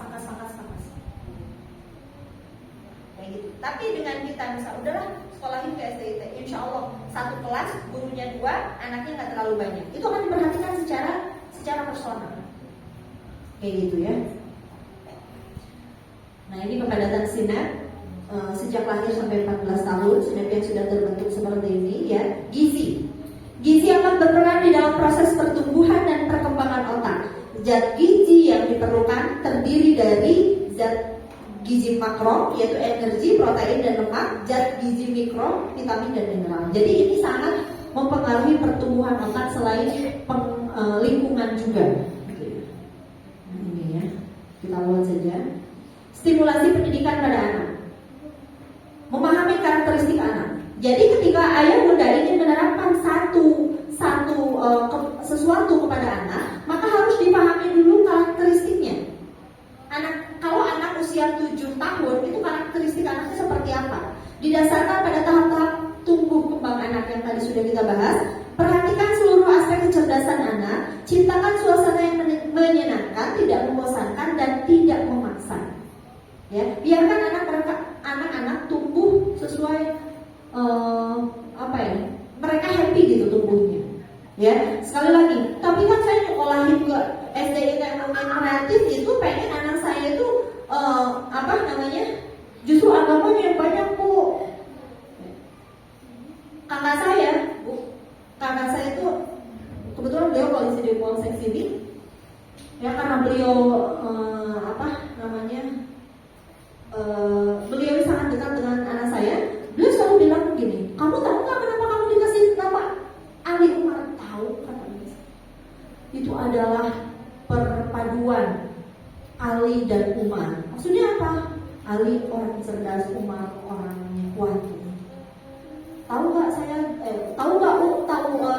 Kayak gitu. Tapi dengan kita misal udahlah sekolahin ke SDIT, insya Allah satu kelas gurunya 2, anaknya nggak terlalu banyak. Itu akan diperhatikan secara personal. Kayak gitu ya. Nah ini kepadatan sinap sejak lahir sampai 14 tahun, sinap yang sudah terbentuk seperti ini ya. Gizi akan berperan di dalam proses pertumbuhan dan perkembangan otak. Zat gizi yang diperlukan terdiri dari zat gizi makro, yaitu energi, protein, dan lemak. Zat gizi mikro, vitamin dan mineral. Jadi ini sangat mempengaruhi pertumbuhan otak selain lingkungan juga. Nah, ini ya, kita lihat saja. Stimulasi pendidikan pada anak, memahami karakteristik anak. Jadi ketika ayah bunda ingin menerapkan sesuatu kepada anak, maka harus dipahami dulu karakteristiknya. Kalau anak usia 7 tahun, itu karakteristik anaknya seperti apa? Didasarkan pada tahap-tahap tumbuh kembang anak yang tadi sudah kita bahas. Perhatikan seluruh aspek kecerdasan anak, ciptakan suasana yang menyenangkan, tidak membosankan dan tidak memaksa. Ya, biarkan anak-anak tumbuh sesuai mereka happy gitu tumbuhnya. Ya, sekali lagi, tapi kan saya nyekolahin juga SD ekonomi kreatif itu pengen anak saya itu justru agamanya yang banyak Bu. Kakak saya itu kebetulan beliau polisi di Polsek sini. Ya karena beliau beliau sangat dekat dengan anak saya. Beliau selalu bilang begini, kamu tahu nggak kenapa kamu dikasih nama Ali Umar? Tahu katanya. Itu adalah perpaduan Ali dan Umar. Maksudnya apa? Ali orang cerdas, Umar orang yang kuat. Tahu nggak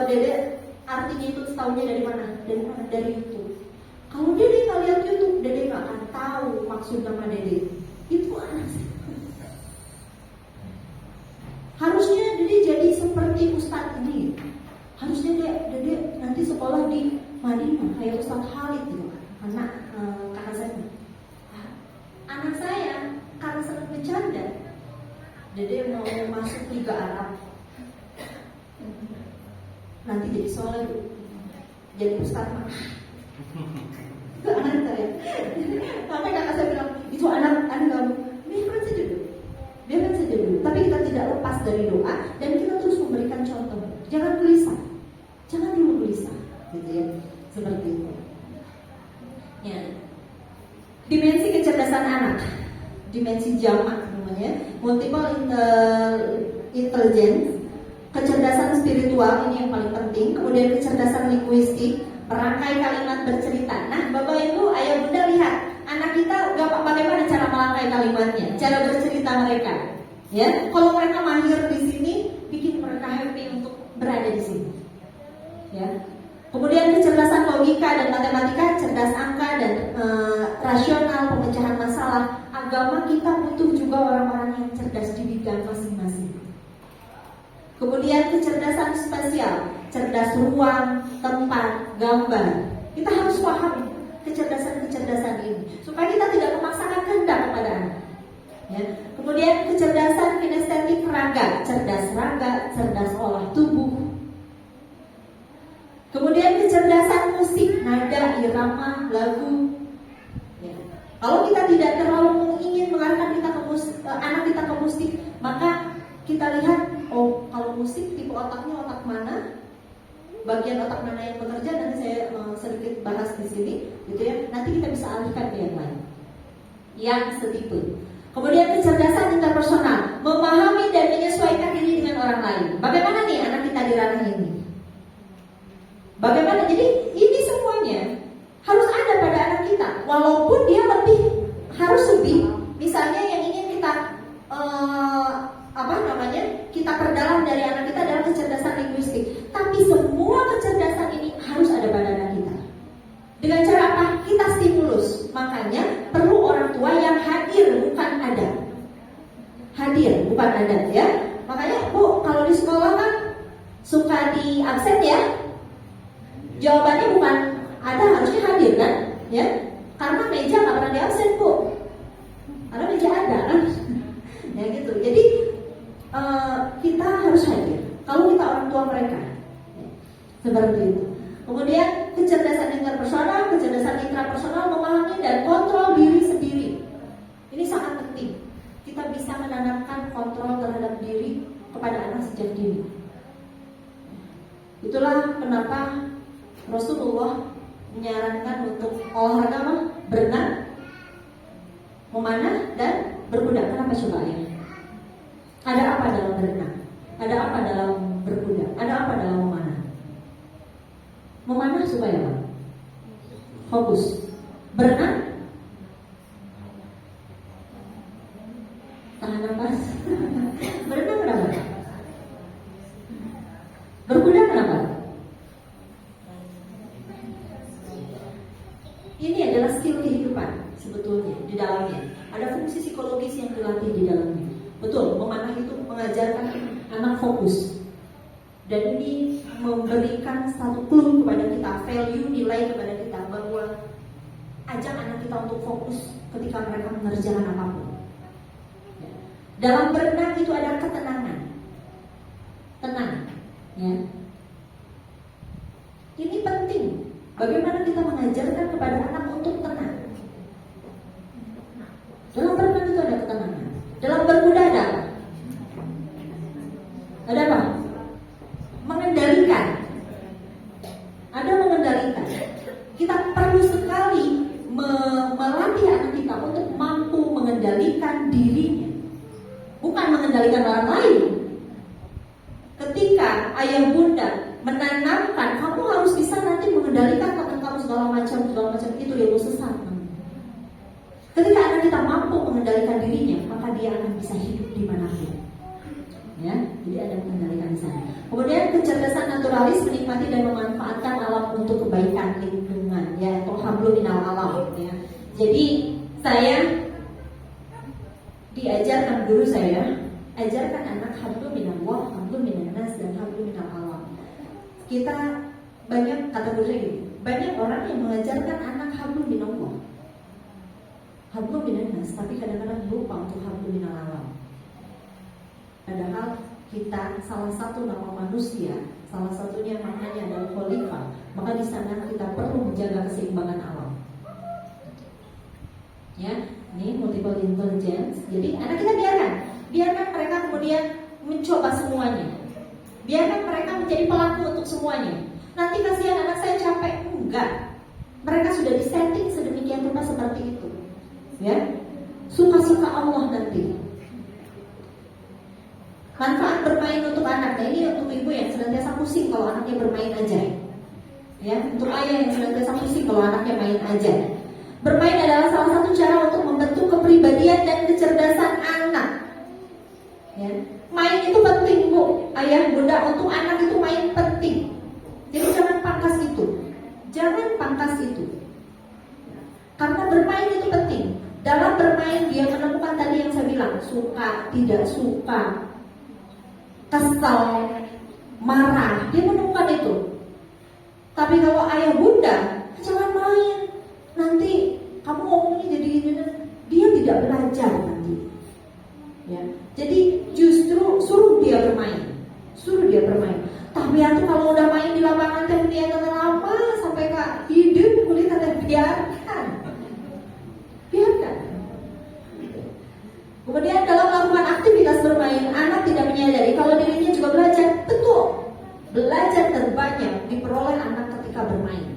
Dede artinya itu tahunya dari mana? Dari YouTube. Kalau Dede nggak lihat YouTube, Dede nggak akan tahu maksud nama Dede. Itu anak saya. Harusnya Dede jadi seperti Ustadz ini. Harusnya Dede nanti sekolah di Madinah kayak Ustadz Khalid gitu kan. Kakak saya. Anak saya karena sangat bercanda, Dede mau masuk Liga Arab. Nanti jadi soleh, jadi Ustadz. Itu anak saya. Sampai kakak saya bilang, itu anak kamu. Biarkan saja dulu. Tapi kita tidak lepas dari doa dan kita terus memberikan contoh. Jangan gelisah. Jangan dulu gelisah, gitu ya. Seperti itu. Ya. Dimensi kecerdasan anak, dimensi jamak namanya, multiple intelligence, kecerdasan spiritual ini yang paling penting, kemudian kecerdasan linguistik, merangkai kalimat bercerita. Nah, Bapak Ibu, Ayah Bunda lihat anak kita bagaimana cara merangkai kalimatnya, cara bercerita mereka. Ya, kalau mereka mahir di sini, bikin mereka happy untuk berada di sini. Ya. Kemudian kecerdasan logika dan matematika, cerdas angka dan rasional, pemecahan masalah. Agama kita butuh juga orang-orang yang cerdas di bidang masing-masing. Kemudian kecerdasan spasial, cerdas ruang, tempat, gambar. Kita harus paham kecerdasan ini supaya kita tidak memaksakan kehendak kepada anak. Ya. Kemudian kecerdasan kinestetik raga, cerdas olah tubuh. Kemudian kecerdasan musik, nada, irama, lagu. Ya. Kalau kita tidak terlalu ingin mengarahkan anak kita ke musik, maka kita lihat, kalau musik tipe otaknya otak mana, bagian otak mana yang bekerja, nanti saya sedikit bahas di sini, gitu ya. Nanti kita bisa alihkan ke yang lain, yang setipe. Kemudian kecerdasan interpersonal, memahami dan menyesuaikan diri dengan orang lain. Bagaimana nih anak kita di ranah ini? Bagaimana? Jadi ini semuanya harus ada pada anak kita, walaupun dia harus lebih. Misalnya yang ingin kita kita perdalam dari anak kita adalah kecerdasan linguistik. Tapi semua kecerdasan ini harus ada pada anak kita. Dengan cara apa? Kita stimulus. Makanya perlu orang tua yang hadir, bukan ada. Hadir, bukan ada, ya. Makanya Bu, kalau di sekolah kan suka di absen ya. Jawabannya bukan ada, harusnya hadir kan, ya? Karena meja nggak pernah di absen Bu. Karena meja ada kan, ya gitu. Jadi kita harus hadir. Kalau kita orang tua mereka, seperti itu. Kemudian kecerdasan interpersonal, kecerdasan intrapersonal, memahami dan kontrol diri sendiri. Ini sangat penting. Kita bisa menanamkan kontrol terhadap diri kepada anak sejak dini. Itulah kenapa Rasulullah menyarankan untuk olahraga berenang, memanah, dan berkuda. Kenapa coba ya? Ada apa dalam berenang? Ada apa dalam berkuda? Ada apa dalam memanah? Memanah supaya apa? Fokus. Berenang? Tahan nafas. Berenang kenapa? Berkuda kenapa? Ini adalah skill kehidupan sebetulnya di dalamnya. Ada fungsi psikologis yang dilatih di dalamnya. Betul, memanah itu mengajarkan anak fokus. Dan ini memberikan satu clue kepada kita, value, nilai kepada kita bahwa ajak anak kita untuk fokus ketika mereka mengerjakan apapun. Dalam berenang itu ada ketenangan, tenang, ya. Ini penting. Bagaimana kita mengajarkan kepada anak untuk tenang? Dalam berenang itu ada ketenangan. Dalam berkuda ada apa? Ada apa? Mengendalikan. Ada mengendalikan. Kita perlu sekali melatih anak kita untuk mampu mengendalikan dirinya, bukan mengendalikan orang lain. Ketika ayah bunda menanamkan kamu harus bisa nanti mengendalikan tangan kamu segala macam itu ilmu sesat. Ketika anak kita mampu mengendalikan dirinya, maka dia akan bisa hidup dimanapun. Ya, jadi ada mengendalikan di sana. Kemudian kecerdasan naturalis menikmati dan memanfaatkan alam untuk kebaikan lingkungan, ya, atau hablum minal alam. Ya. Jadi saya diajarkan guru saya, ajarkan anak hablum minallah, hablum minannas, dan hablum minal alam. Kita banyak, kata guru saya gini, banyak orang yang mengajarkan anak hablum minallah, hablum minannas, tapi kadang-kadang lupa untuk hablum minal alam. Padahal kita salah satu nama manusia, salah satunya maknanya adalah khalifah, maka di sana kita perlu menjaga keseimbangan alam. Ya, ini multiple intelligence. Jadi anak kita biarkan mereka kemudian mencoba semuanya. Biarkan mereka menjadi pelaku untuk semuanya. Nanti kasihan anak saya capek, enggak. Mereka sudah disetting sedemikian rupa seperti itu. Ya, suka-suka Allah nanti. Manfaat bermain untuk anak. Nah, ini untuk ibu yang senantiasa pusing kalau anaknya bermain aja. Ya, untuk ayah yang senantiasa pusing kalau anaknya main aja. Bermain adalah salah satu cara untuk membentuk kepribadian dan kecerdasan anak. Ya, main itu penting, Bu. Ayah, bunda, untuk anak itu main penting. Jadi jangan pangkas itu. Jangan pangkas itu. Karena bermain itu penting. Dalam bermain dia menemukan tadi yang saya bilang, suka, tidak suka, kesal, marah, dia menemukan itu. Tapi kalau ayah bunda, jangan main, nanti kamu ngomongnya jadi ini, dia tidak belajar nanti. Ya, jadi justru suruh dia bermain. Tapi aku kalau udah main di lapangan dia lama sampai kak hidup kulit biarkan. Kemudian dalam melakukan aktivitas bermain, anak tidak menyadari kalau dirinya juga belajar. Betul, belajar terbanyak diperoleh anak ketika bermain.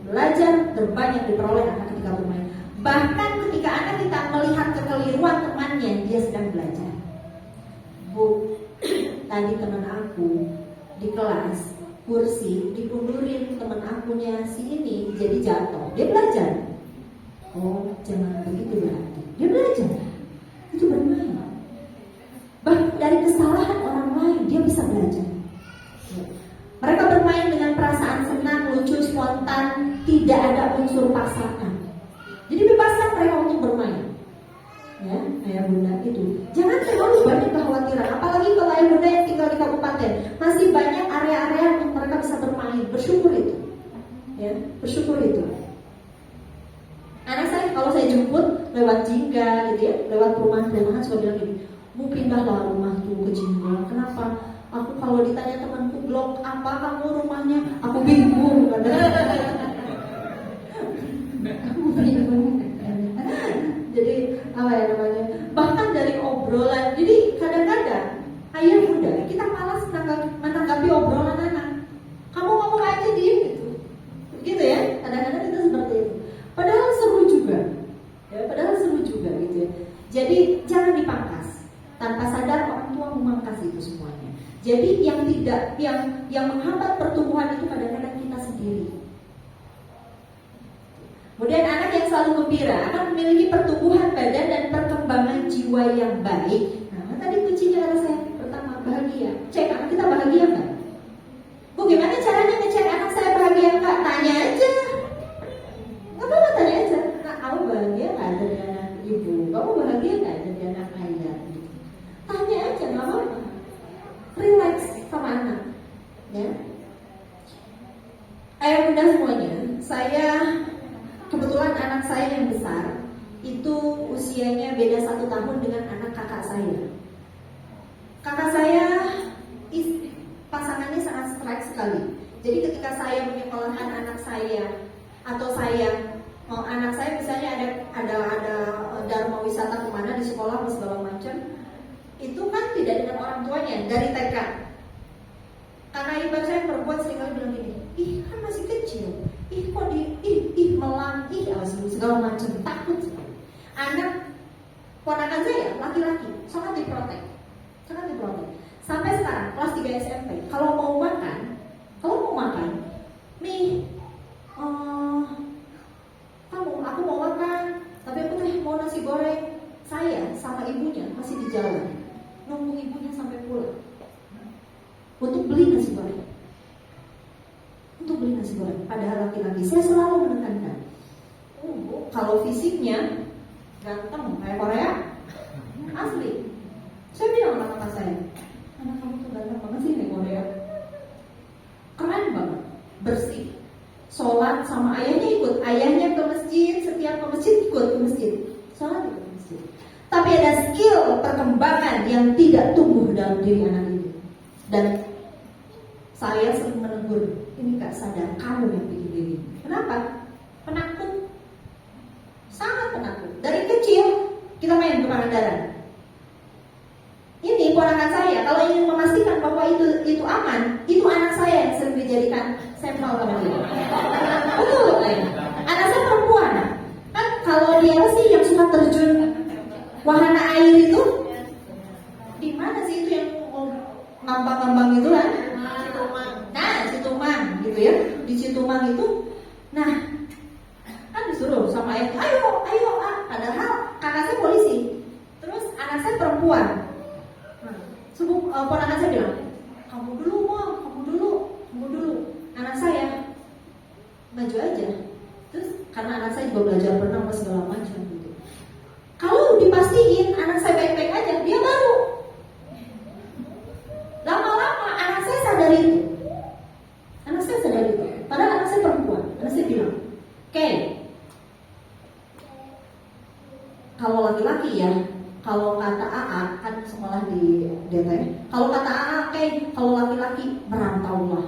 Belajar terbanyak diperoleh anak ketika bermain. Bahkan ketika anak kita melihat kekeliruan temannya, dia sedang belajar. Bu, tadi teman aku di kelas kursi dikundurin teman akunya si ini jadi jatuh. Dia belajar. Oh, jangan begitu berarti. Dia belajar. Itu bermain. Bahkan dari kesalahan orang lain dia bisa belajar. Mereka bermain dengan perasaan senang, lucu, spontan, tidak ada unsur paksaan. Jadi bebaskan mereka untuk bermain. Ya, ayah bunda itu. Jangan terlalu banyak kekhawatiran. Apalagi kalau ayah bunda yang tinggal di kabupaten, masih banyak area-area yang mereka bisa bermain. Bersyukur itu. Ya, bersyukur itu. Anak saya kalau saya jemput lewat Jingga gitu ya, lewat perumahan-perumahan suka bilang gini, "Mu pindahlah rumah tuh ke Jingga." Kenapa? Aku kalau ditanya temanku blok apa kamu rumahnya, aku bingung. Aku bingung. Jadi apa ya namanya? Bahkan dari obrolan. Jadi kadang-kadang ayah bunda kita malas menanggapi obrolan anak. Kamu ngomong aja diem gitu ya. Kadang-kadang kita seperti itu. Padahal seru juga, ya, gitu ya. Jadi jangan dipangkas. Tanpa sadar orang tua memangkas itu semuanya. Jadi yang menghambat pertumbuhan itu kadang-kadang kita sendiri. Kemudian anak yang selalu gembira akan memiliki pertumbuhan badan dan perkembangan jiwa yang baik. Nah, tadi kuncinya kata saya pertama bahagia. Cek anak kita bahagia nggak? Bu, gimana caranya ngecek anak saya bahagia nggak? Tanya aja. Nggak apa-apa, tanya aja. Nah, kamu bahagia nggak jadi anak ibu? Kamu bahagia nggak jadi anak ayah? Tanya aja, nggak apa-apa. Relax sama anak, ya. Ayah bunda semuanya, saya kebetulan anak saya yang besar itu usianya beda 1 tahun dengan anak kakak saya. Kakak saya pasangannya sangat strike sekali. Jadi ketika saya menyekolahkan anak saya atau anak saya misalnya ada dharma wisata kemana di sekolah atau segala macam, itu kan tidak dengan orang tuanya dari TK. Kakak ipar saya perempuan seringkali bilang gini, ih kan masih kecil, ih kok melang, segala macam, takut sekali. Anak ponakan saya laki-laki sangat diprotek. Sampai sekarang kelas 3 SMP, kalau mau makan, Mi, aku mau makan, tapi aku mau nasi goreng. Saya sama ibunya masih di jalan, nunggu ibunya sampai pulang untuk beli nasi goreng. Padahal laki-laki saya selalu menekankan, kalau fisiknya ganteng kayak Korea, asli. Saya bilang sama kakak saya, anak kamu tuh ganteng banget sih kayak Korea, keren banget, bersih, sholat sama ayahnya ikut, ayahnya ke masjid, setiap ke masjid ikut ke masjid, sholat ikut ke masjid. Tapi ada skill perkembangan yang tidak tumbuh dalam diri anak ini. Dan saya sering menegur, ini gak sadar kamu yang bikin diri. Kenapa? Penakut, sangat penakut. Dari kecil kita main ke Pangandaran. Ini ponakan saya, kalau ingin memastikan bahwa itu aman, itu anak saya yang sering dijadikan sampel sama dia. Betul, anak saya perempuan. Kan kalau dia sih yang suka terjun wahana air itu, di mana sih itu yang ngambang-ngambang itu kan? Nah, Citumang gitu ya. Di Citumang itu, nah kan disuruh sama ayah, ayo, padahal kakak saya polisi, terus anak saya perempuan. Ponakan saya bilang, kamu dulu. Anak saya maju aja. Terus karena anak saya juga belajar berenang segala macam gitu. Kalau dipastiin anak saya baik-baik aja, dia baru. Lama-lama anak saya sadar itu. Padahal anak saya perempuan. Anak saya bilang, kalau laki-laki ya, kalau kata AA kan sekolah di DT, kalau kata AA kalau laki-laki merantaulah.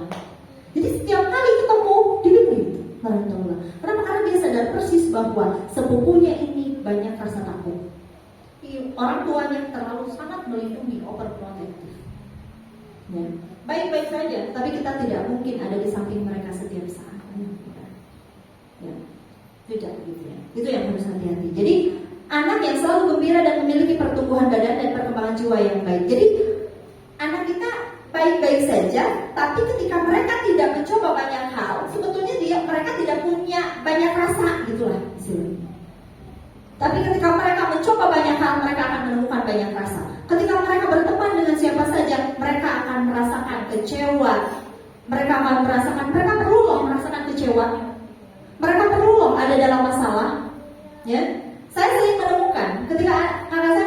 Jadi setiap kali ketemu dia bilang merantaulah. Kenapa? Karena dia sadar persis bahwa sepupunya ini banyak rasa takut. Orang tuanya terlalu sangat melindungi, overprotective. Ya. Baik-baik saja, tapi kita tidak mungkin ada di samping mereka setiap saat. Ya. Tidak gitu ya. Itu yang harus hati-hati. Jadi anak yang selalu gembira dan memiliki pertumbuhan badan dan perkembangan jiwa yang baik. Jadi anak kita baik-baik saja, tapi ketika mereka tidak mencoba banyak hal, sebetulnya mereka tidak punya banyak rasa, gitulah istilahnya. Tapi ketika mereka mencoba banyak hal, mereka akan menemukan banyak rasa. Ketika mereka berteman dengan siapa saja, mereka akan merasakan kecewa. Mereka perlu loh merasakan kecewa. Mereka perlu loh ada dalam masalah. Ya, saya sering menemukan ketika kakak saya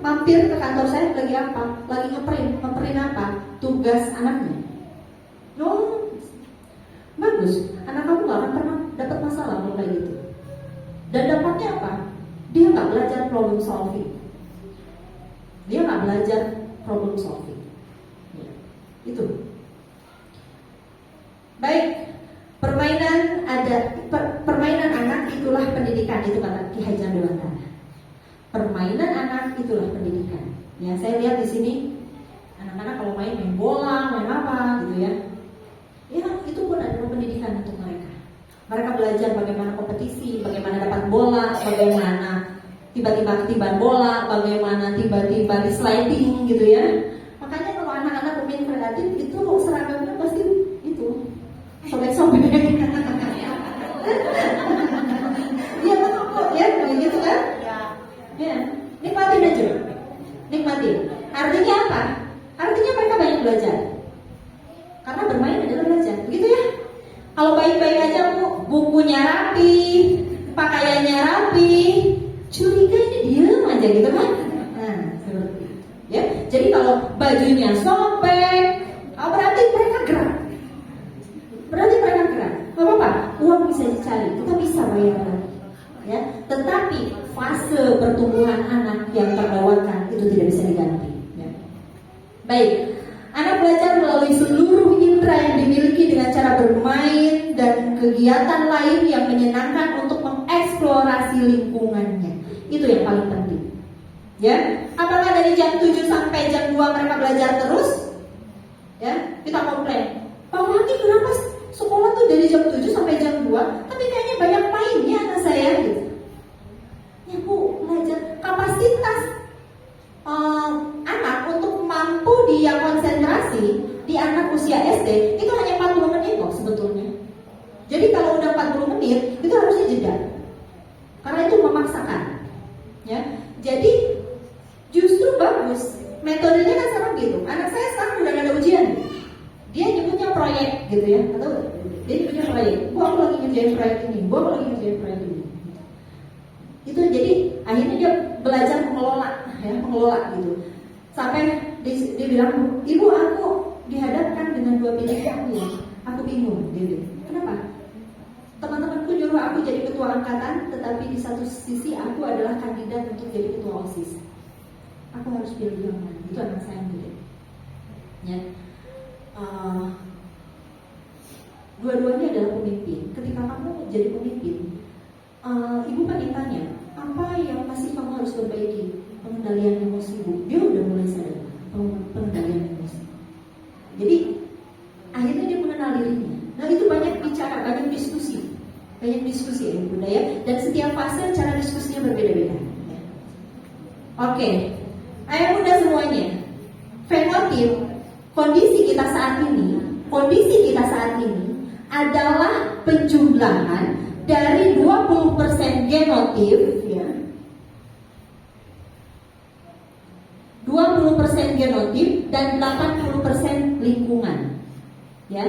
mampir ke kantor saya lagi apa? Lagi ngeprint apa? Tugas anaknya. Bagus. Anak kamu gak akan pernah dapat masalah kalau kayak gitu. Dan dapatnya apa? Dia nggak belajar problem solving. Ya, itu. Baik, permainan anak itulah pendidikan, itu kata Ki Hajar Dewantara. Permainan anak itulah pendidikan. Ya, saya lihat di sini anak-anak kalau main bola, main apa gitu ya. Ya, itu pun adalah pendidikan untuk mereka. Mereka belajar bagaimana kompetisi, bagaimana dapat bola, bagaimana tiba-tiba ketiban bola, bagaimana tiba-tiba di sliding gitu ya. Makanya kalau anak-anak belajar. Karena bermain adalah belajar, begitu ya? Kalau baik-baik aja bukunya rapi, pakaiannya rapi, curiga ini diem aja gitu kan? Nah, seperti itu. Ya, jadi kalau bajunya sobek, berarti mereka gerak. Gak apa-apa, uang bisa dicari, kita bisa bayar lagi. Ya, tetapi fase pertumbuhan anak yang terlewatkan itu tidak bisa diganti. Ya. Baik, anak belajar melalui seluruh indera yang dimiliki dengan cara bermain dan kegiatan lain yang menyenangkan untuk mengeksplorasi lingkungannya. Itu yang paling penting. Ya, apakah dari jam 7 sampai jam 2 mereka belajar terus? Ya, kita komplain. Pak Waki, kenapa sekolah tuh dari jam 7 sampai jam 2, tapi kayaknya banyak mainnya anak saya gitu. Ya Bu, belajar kapasitas anak untuk mampu dia konsentrasi di anak usia SD itu hanya 40 menit kok sebetulnya. Jadi kalau udah 40 menit itu harusnya jeda. Karena itu memaksakan. Ya. Jadi justru bagus. Metodenya kan sekarang gitu. Anak saya sekarang udah ada ujian. Dia nyebutnya proyek gitu ya, atau dia nyebutnya proyek. Gua aku lagi ngerjain proyek ini, gua lagi ngerjain proyek ini. Itu jadi akhirnya dia belajar mengelola gitu. Sampai dia bilang, "Ibu, aku dihadapkan dengan dua pilihan ya. Aku bingung." Dia bilang, "Kenapa? Teman-temanku nyuruh aku jadi ketua angkatan, tetapi di satu sisi aku adalah kandidat untuk jadi ketua OSIS. Aku harus pilih yang mana?" Itu anak saya bilang. Ya. Dua-duanya adalah pemimpin. Ketika kamu jadi pemimpin, ibu pengen tanya, apa yang masih kamu harus perbaiki? Pengendalian emosi, Bu. Dia udah mulai sadar pengendalian emosi. Jadi akhirnya dia mengenal dirinya. Nah, itu banyak bicara, banyak diskusi ya Bunda ya. Dan setiap fase cara diskusinya berbeda-beda. Oke, ayah Bunda semuanya. Fenotyp kondisi kita saat ini adalah penjumlahan dari 20% genotip ya. 20% genotip dan 80% lingkungan. Ya.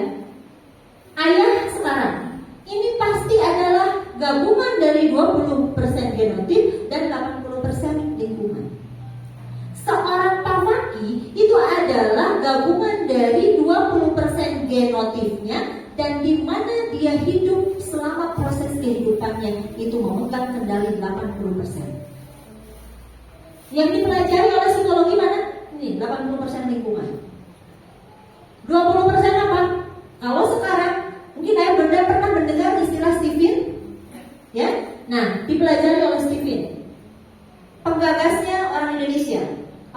Ayah sekarang ini pasti adalah gabungan dari 20% genotip dan 80% lingkungan. Seorang Pawaki itu adalah gabungan dari 20% genotipnya dan di mana dia hidup selama proses kehidupannya itu memegang kendali 80%. Yang dipelajari oleh psikologi mana? Ini 80% lingkungan. 20% apa? Kalau sekarang mungkin ayah Bunda pernah mendengar istilah Stephen, ya? Nah, dipelajari oleh Stephen. Penggagasnya orang Indonesia,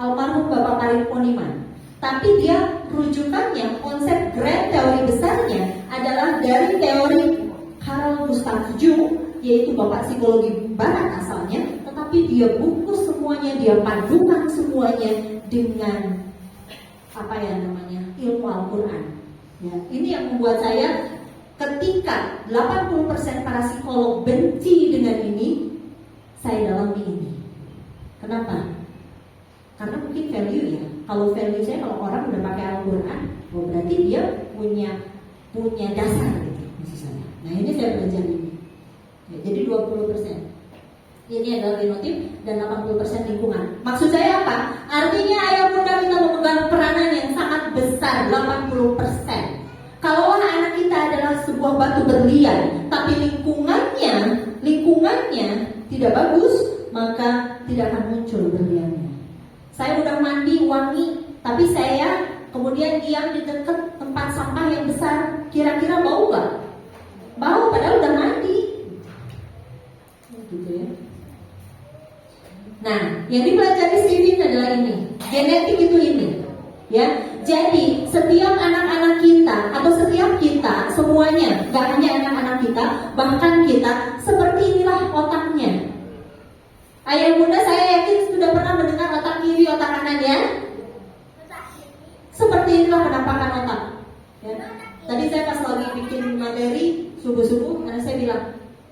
almarhum Bapak Karim Poniman. Tapi dia rujukannya, konsep grand teori besarnya adalah dari teori Carl Gustav Jung, yaitu Bapak psikologi barat asalnya, tetapi dia bungkus semuanya, dia padukan semuanya dengan ilmu Al-Quran. Ya, ini yang membuat saya ketika 80% para psikolog benci dengan ini, saya dalami ini. Kenapa? Karena mungkin value ya. Kalau value saya, kalau orang udah pakai Al-Quran, berarti dia punya dasar gitu, maksud saya. Nah, ini saya belajar ini. Ya, jadi 20%. Ini adalah genotip dan 80% lingkungan. Maksud saya apa? Artinya ayah Bunda kita memegang peranan yang sangat besar, 80%. Kalau anak kita adalah sebuah batu berlian, tapi lingkungannya tidak bagus, maka tidak akan muncul berliannya. Saya udah mandi wangi, tapi saya kemudian diam di dekat tempat sampah yang besar, kira-kira bau nggak? Bau, padahal udah mandi. Gitu ya. Nah, yang dipelajari Stephen adalah ini. Genetik itu ini. Ya, jadi setiap anak-anak kita atau setiap kita semuanya, gak hanya anak-anak kita, bahkan kita seperti inilah otaknya. Ayah Bunda saya yakin sudah pernah mendengar otak kiri, otak kanan ya. Seperti inilah penampakan otak. Ya. Tadi saya pas lagi bikin materi subuh-subuh, anak saya bilang,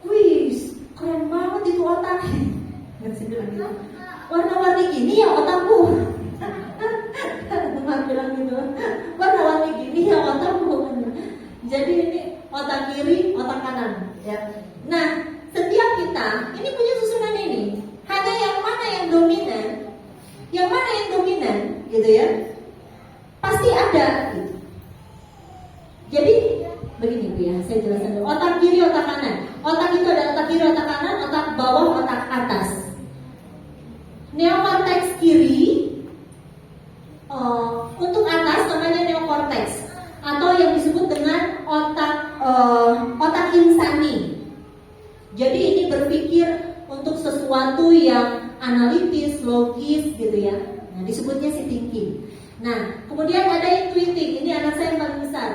"Wih, keren banget itu otak." Dan saya bilang gitu, "Warna-warni gini ya otakku." Umar bilang gitu. Mana wangi gini ya otakmu. Jadi ini otak kiri, otak kanan. Ya. Nah, setiap kita ini punya susunan ini. Hanya yang mana yang dominan, gitu ya. Pasti ada. Gitu. Jadi begini Bu ya, saya jelaskan dulu. Otak kiri, otak kanan. Otak itu ada otak kiri, otak kanan, otak bawah, otak atas. Neokorteks kiri untuk atas namanya neokorteks atau yang disebut dengan otak insani. Jadi ini berpikir untuk sesuatu yang analitis, logis gitu ya. Nah, disebutnya si thinking. Nah, kemudian ada intuitif. Ini anak saya yang paling besar.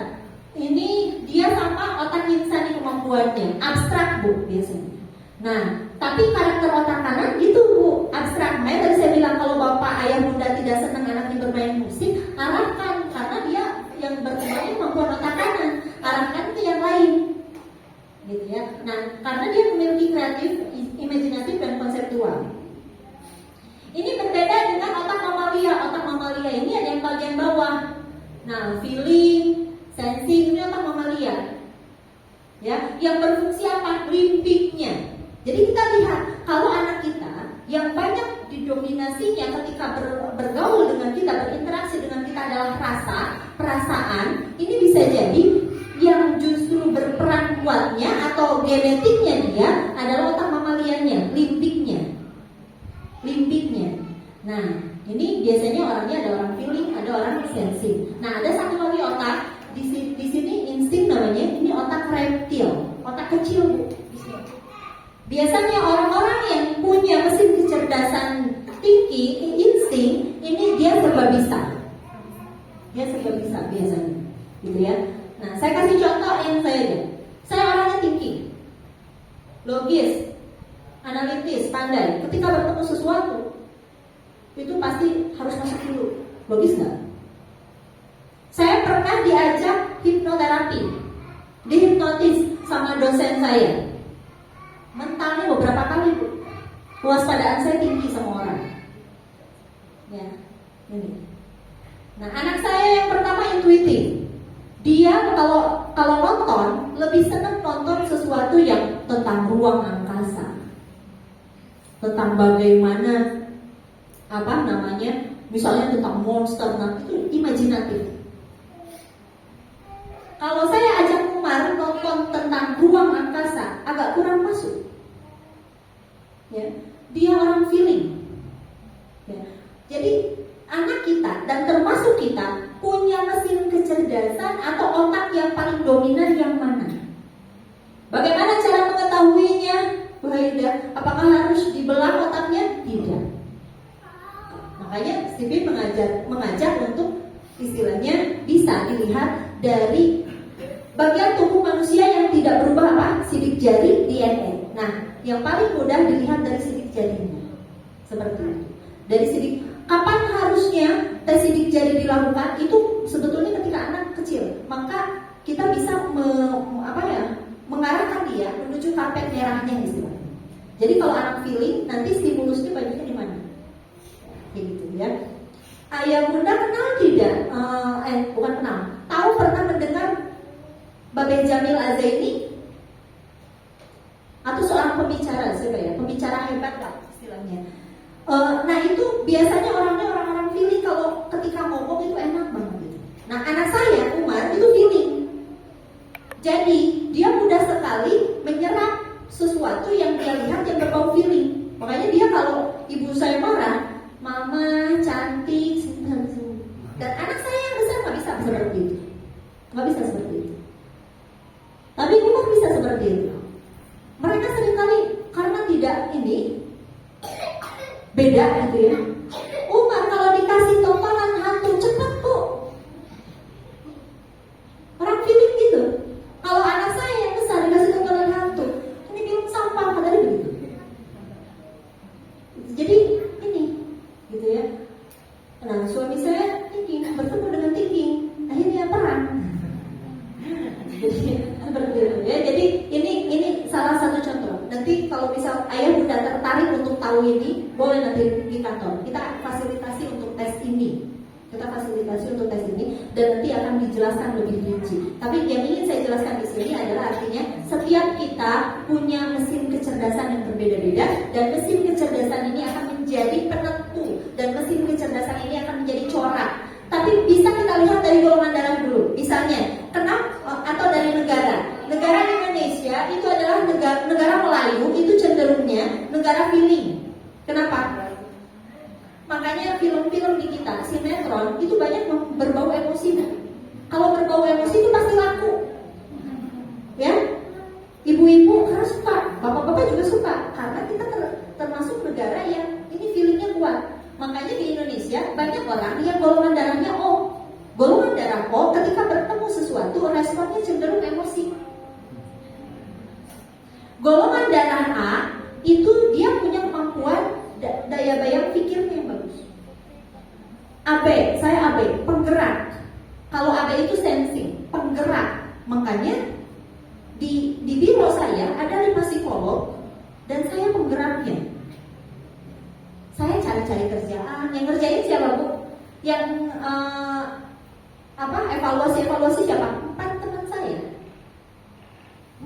Ini dia sama otak insani kemampuannya, abstrak Bu biasanya. Nah, tapi karakter otak kanan gitu Bu, abstrak. Makanya tadi saya bilang kalau bapak, ayah, bunda tidak senang anaknya bermain musik, arahkan karena dia yang bermain kemampuan otak kanan, arahkan ke yang lain, gitu ya. Nah, karena dia memiliki kreatif, imajinatif dan konseptual. Ini berbeda dengan otak mamalia. Otak mamalia ini ada yang bagian bawah. Nah, feeling, sensing ini otak mamalia. Ya, yang berfungsi apa? Limbiknya. Jadi kita lihat kalau anak kita yang banyak didominasinya ketika bergaul dengan kita, berinteraksi dengan kita adalah perasaan, ini bisa jadi yang justru berperan kuatnya atau genetiknya dia adalah otak mamalianya, limbiknya. Nah, ini biasanya orangnya ada orang feeling, ada orang sensing. Nah, ada satu lagi otak di sini insting namanya, ini otak reptil, otak kecil Bu. Biasanya orang-orang yang punya mesin kecerdasan tinggi, insting, ini dia serba bisa. Biasanya, gitu ya. Nah, saya kasih contoh yang saya lihat. Saya orangnya tinggi, logis, analitis, pandai. Ketika bertemu sesuatu, itu pasti harus masuk dulu. Logis nggak? Saya pernah diajak hipnoterapi, dihipnotis sama dosen saya. Mentalnya beberapa kali Bu. Kewaspadaan saya tinggi sama orang. Ya, ini. Nah, anak saya yang pertama intuitif. Dia kalau nonton lebih senang nonton sesuatu yang tentang ruang angkasa, tentang bagaimana misalnya tentang monster. Nah, itu imajinatif. Kalau saya ajak Umar nonton tentang ruang angkasa, agak kurang masuk. Ya, dia orang feeling. Ya. Jadi anak kita dan termasuk kita punya mesin kecerdasan atau otak yang paling dominan yang mana? Bagaimana cara mengetahuinya, Bu Haida? Apakah harus dibelah otaknya? Tidak. Makanya Stevie mengajak untuk istilahnya bisa dilihat dari bagian tubuh manusia yang tidak berubah apa? Sidik jari, DNA. Nah, yang paling mudah dilihat dari sidik jarinya. Seperti itu. Dari sidik. Kapan harusnya tes sidik jari dilakukan? Itu sebetulnya ketika anak kecil. Maka kita bisa mengarahkan dia menuju karpet merahnya istilahnya. Jadi kalau anak feeling, nanti stimulusnya banyaknya di mana? Kayak gitu ya. Ayah bunda kenal tidak? Bukan kenal. Tahu pernah mendengar Babe Jamil Azaini? Atau seorang pembicara, pembicara hebat lah istilahnya. Nah itu biasanya orang-orang feeling kalau ketika ngomong itu enak banget gitu. Nah anak saya Umar itu feeling. Jadi dia mudah sekali menyerap sesuatu yang dia lihat yang berbau feeling. Makanya dia kalau ibu saya marah, mama cantik, dan anak saya yang besar nggak bisa seperti itu. Tapi Umar bisa seperti itu. Mereka seringkali karena tidak beda gitu ya. Umar kalau dikasih tontonan hantu cepat kok. Orang feeling gitu. Kalau anak saya yang besar dikasih tontonan hantu, ini film sampah katanya begitu. Jadi ini gitu ya. Nah suami saya thinking bertemu dengan thinking, akhirnya perang. Jadi seperti itu ya. Jadi ini salah satu contoh. Nanti kalau misal ayah bunda tertarik untuk tahu ini, boleh nanti di kantor. Kita fasilitasi untuk tes ini. Kita fasilitasi untuk tes ini dan nanti akan dijelaskan lebih rinci. Tapi yang ingin saya jelaskan di sini adalah artinya setiap kita punya mesin kecerdasan yang berbeda-beda dan mesin kecerdasan ini akan menjadi penentu dan mesin kecerdasan ini akan menjadi corak. Tapi bisa kita lihat dari golongan darah dulu. Misalnya, kenapa atau dari negara. Negara Indonesia itu adalah negara Melayu, itu cenderungnya negara feeling. Kenapa? Makanya film-film di kita, sinetron itu banyak berbau emosi. Kalau berbau emosi itu pasti laku. Ya? Ibu-ibu harus suka, bapak-bapak juga suka karena kita termasuk negara yang ini feelingnya kuat. Makanya di Indonesia banyak orang yang golongan darahnya O. Golongan darah O ketika bertemu sesuatu responnya cenderung emosi. Golongan darah A itu dia punya kemampuan daya bayang pikirnya yang bagus. AB, saya AB, penggerak. Kalau AB itu sensing, penggerak. Makanya di biro saya ada 5 psikolog dan saya penggeraknya. Saya cari-cari kerjaan. Yang ngerjain siapa, Bu? Yang evaluasi siapa? 4 teman saya.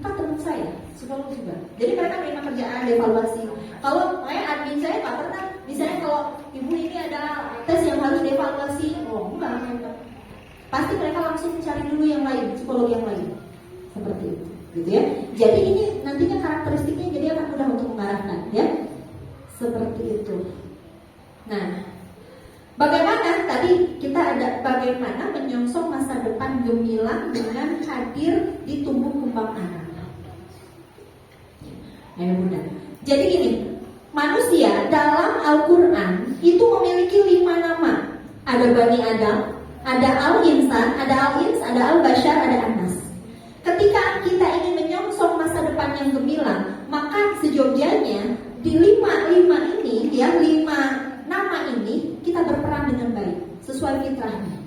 4 teman saya, psikolog juga. Jadi mereka terima kerjaan, evaluasi. Kalau admin saya nggak pernah. Misalnya kalau ibu ini ada tes yang harus dievaluasi, enggak. Pasti mereka langsung cari dulu yang lain, psikolog yang lain. Seperti itu, gitu ya. Jadi ini nantinya karakteristiknya jadi akan mudah untuk mengarahkan, ya. Seperti itu. Nah, bagaimana tadi kita ada bagaimana menyongsong masa depan gemilang dengan hadir di tumbuh kembang anak. Ayo Bunda. Jadi gini, manusia dalam Al-Quran itu memiliki 5 nama. Ada Bani Adam, ada Al-Insan, ada Al-Ins, ada Al-Bashar, ada Anas. Ketika kita ingin menyongsong masa depan yang gemilang, maka sejogjanya di 5 ini, ya 5 nama ini kita berperan dengan baik sesuai fitrahnya.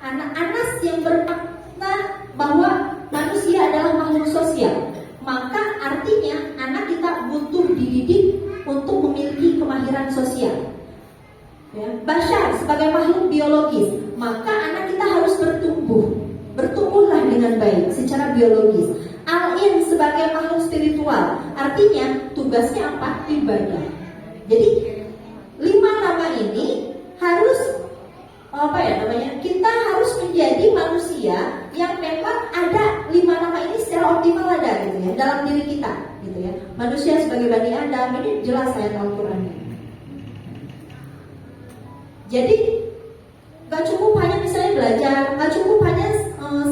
Anas yang bermakna bahwa manusia adalah makhluk sosial, maka artinya anak kita butuh dididik untuk memiliki kemahiran sosial. Ya. Bashar sebagai makhluk biologis, maka anak kita harus bertumbuhlah dengan baik secara biologis. Al-In sebagai makhluk spiritual, artinya tugasnya apa? Ibadah. Jadi 5 nama ini harus kita harus menjadi manusia yang memang ada 5 nama ini secara optimal ada gitu ya dalam diri kita gitu ya. Manusia sebagai Bani Adam ini jelas ayat Al-Qur'annya. Jadi gak cukup hanya misalnya belajar, gak cukup hanya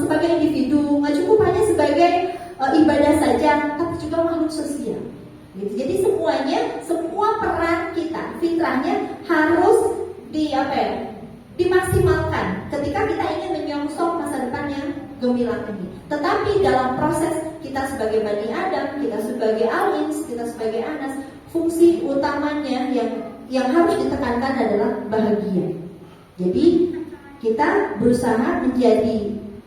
sebagai individu, gak cukup hanya sebagai ibadah saja, tapi juga makhluk sosial. Gitu. Jadi semua peran kita, fitrahnya harus dimaksimalkan ketika kita ingin menyongsong masa depan yang gemilang ini. Tetapi dalam proses kita sebagai Bani Adam, kita sebagai Al-Ins, kita sebagai Anas, fungsi utamanya yang harus ditekankan adalah bahagia. Jadi kita berusaha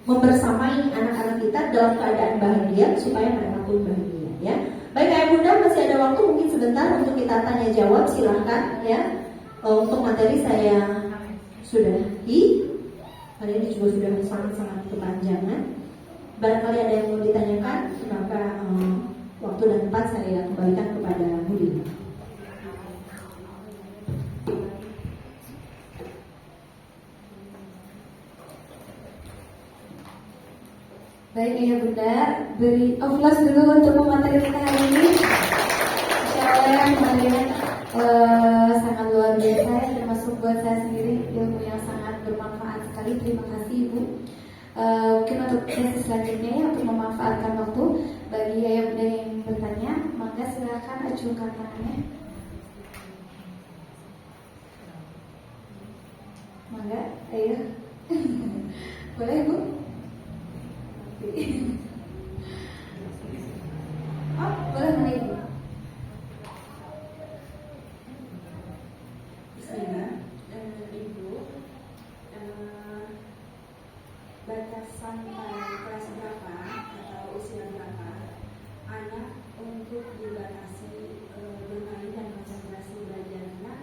membersamai anak-anak kita dalam keadaan bahagia supaya mereka pun bahagia, ya. Baik Ayah Bunda, masih ada waktu mungkin sebentar untuk kita tanya jawab, silahkan ya. Untuk materi saya sudahi. Hari ini juga sudah sangat-sangat kepanjangan. Barangkali ada yang mau ditanyakan, maka waktu dan tempat saya kembalikan kepada Budi. Baik ya Bunda, beri flash dulu untuk materi kita hari ini. Insyaallah materinya sangat luar biasa, termasuk buat saya sendiri ilmu yang sangat bermanfaat sekali. Terima kasih Ibu. Mungkin untuk sesi selanjutnya ya, untuk memanfaatkan waktu bagi ayah bunda yang bertanya, maka silakan ajukan tangannya. Mangga, ayo. Boleh Bu? Oh, boleh mana Ibu? Bismillah, Ibu, batasan kelas berapa atau usia berapa anak untuk dibatasi bermain dan konsentrasi belajarnya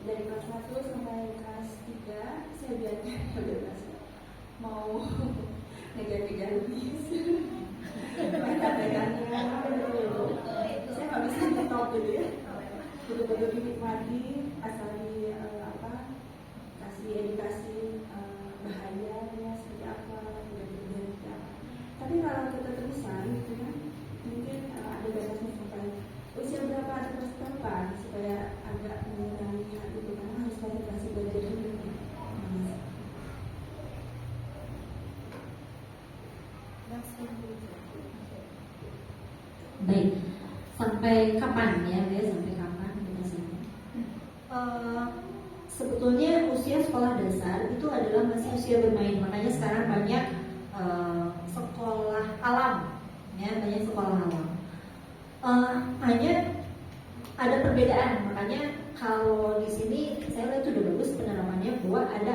dari kelas 1 sampai kelas 3 saya biarkan bebas mau negatif habis kata-katanya saya nggak bisa stop gitu ya, betul-betul dinikmati asal kasih edukasi bahayanya seperti apa, tidak apa. Tapi kalau kita terusan gitu kan, mungkin ada batasnya sampai usia berapa atau kelas berapa supaya agak mengurangi hal itu, karena harus kasih belajar dulu. Baik, sampai kapan ya, sampai kapan kita sini? Sebetulnya usia sekolah dasar itu adalah masih usia bermain, makanya sekarang banyak sekolah alam, ya banyak sekolah alam. Hanya ada perbedaan, makanya kalau di sini saya lihat itu udah bagus penerapannya bahwa ada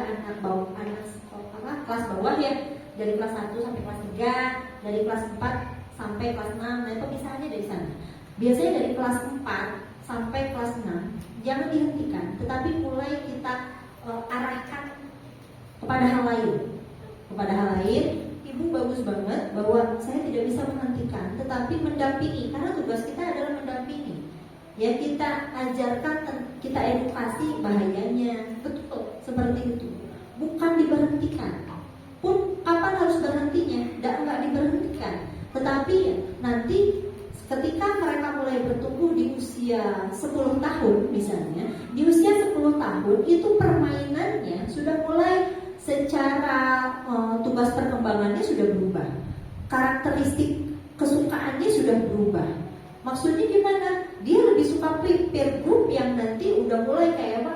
kelas bawah ya, dari kelas 1 sampai kelas 3, dari kelas 4 sampai kelas 6, nah itu misalnya dari sana. Biasanya dari kelas 4 sampai kelas 6 jangan dihentikan, tetapi mulai kita arahkan kepada hal lain. Kepada hal lain, ibu bagus banget bahwa saya tidak bisa menghentikan, tetapi mendampingi, karena tugas kita adalah mendampingi. Ya kita ajarkan, kita edukasi bahayanya, betul seperti itu. Bukan diberhentikan. Pun kapan harus berhentinya? Nggak diberhentikan. Tetapi ya, nanti ketika mereka mulai bertumbuh di usia 10 tahun misalnya, di usia 10 tahun itu permainannya sudah mulai secara tugas perkembangannya sudah berubah. Karakteristik kesukaannya sudah berubah. Maksudnya gimana? Dia lebih suka peer group yang nanti udah mulai kayak apa?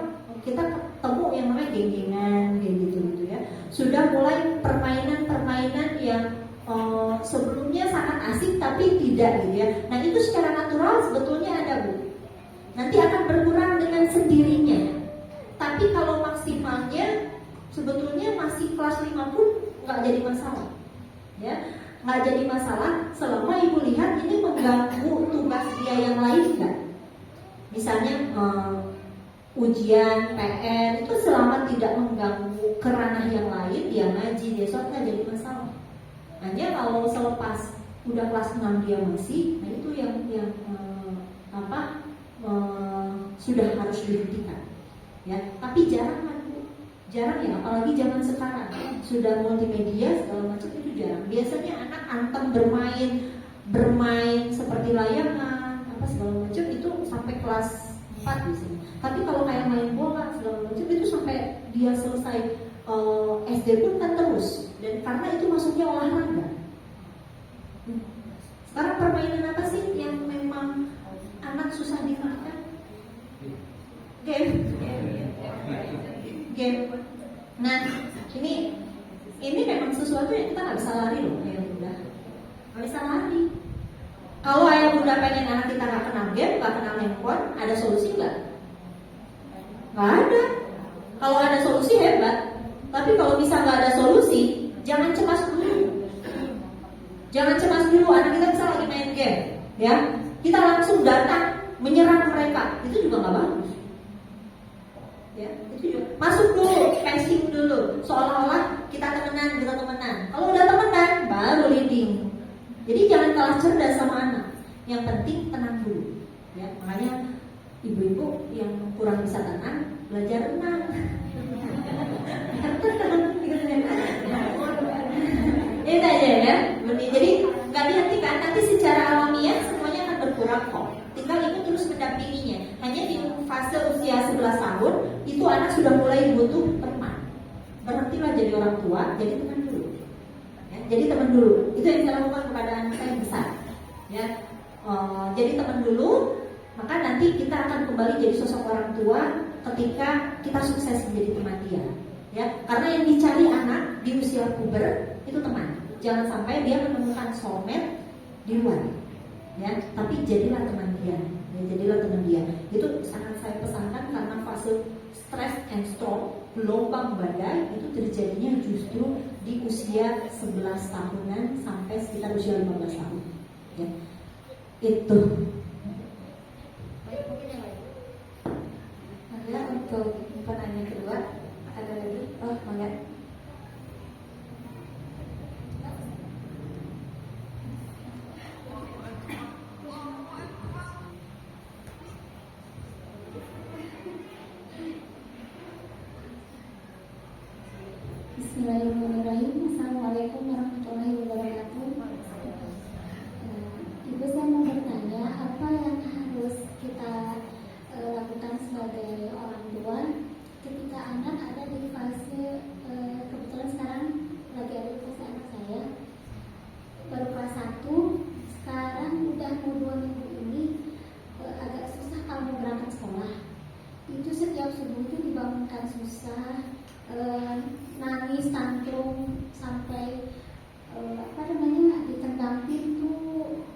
Kita ketemu yang namanya geng-gengan kayak gitu ya. Sudah mulai permainan-permainan yang sebelumnya sangat asik tapi tidak gitu ya. Nah itu secara natural sebetulnya ada Bu. Nanti akan berkurang dengan sendirinya. Tapi kalau maksimalnya sebetulnya masih kelas 5 pun nggak jadi masalah. Ya, nggak jadi masalah selama ibu lihat ini mengganggu tugas dia yang lain nggak. Misalnya ujian, PR itu selama tidak mengganggu kerana yang lain, dia ngaji, dia sholat nggak jadi masalah. Hanya kalau selepas udah kelas 6 dia masih, nah itu yang sudah harus dihentikan. Ya, tapi jarang ya, apalagi zaman sekarang sudah multimedia segala macam itu jarang. Biasanya anak antem bermain seperti layangan, apa segala macam itu sampai kelas 4 di sini. Tapi kalau kayak main bola segala macam itu sampai dia selesai SD pun kan terus, dan karena itu masuknya olahraga. Sekarang permainan apa sih yang memang anak susah dimakan? Game. Nah, ini memang sesuatu yang kita nggak bisa lari loh, ayah bunda. Nggak bisa lari. Kalau ayah bunda pengen anak kita nggak kenal game, nggak kenal handphone, ada solusi nggak? Nggak ada. Kalau ada solusi hebat. Tapi kalau bisa nggak ada solusi, jangan cemas dulu. Jangan cemas dulu. Anak kita bisa lagi main game, ya. Kita langsung datang menyerang mereka, itu juga nggak bagus. Ya, itu juga. Masuk dulu, passing dulu, seolah-olah kita temenan. Kalau udah temenan, baru leading. Jadi jangan kalah cerdas sama anak. Yang penting tenang dulu. Ya, makanya ibu-ibu yang kurang bisa tenang, belajar renang. Itu aja ya. Jadi nggak dihentikan, nanti secara alamiah semuanya akan berkurang kok. Tinggal ibu terus mendampinginya. Hanya di fase usia 11 tahun itu anak sudah mulai butuh teman. Berhentilah jadi orang tua, jadi teman dulu. Ya, jadi teman dulu. Itu yang saya lakukan kepada anak saya yang besar. Ya, jadi teman dulu. Maka nanti kita akan kembali jadi sosok orang tua ketika kita sukses menjadi teman dia. Ya, karena yang dicari anak di usia puber itu teman. Jangan sampai dia menemukan soulmate di luar. Ya, tapi jadilah teman dia. Ya, jadilah teman dia. Itu sangat saya pesankan karena fase stress and storm, gelombang badai itu terjadinya justru di usia 11 tahunan sampai sekitar usia 15 tahun. Ya. Itu. Ada untuk Bismillahirrahmanirrahim. Assalamualaikum warahmatullahi wabarakatuh. Ibu, saya mau bertanya, apa yang harus kita lakukan sebagai orang tua ketika anak ada di fase kebetulan sekarang lagi ada di fase anak saya baru kelas 1, sekarang udah mau 2 minggu ini agak susah kalau mau berangkat sekolah. Itu setiap subuh itu dibangunkan susah, nangis tantrum sampai ditendang pintu,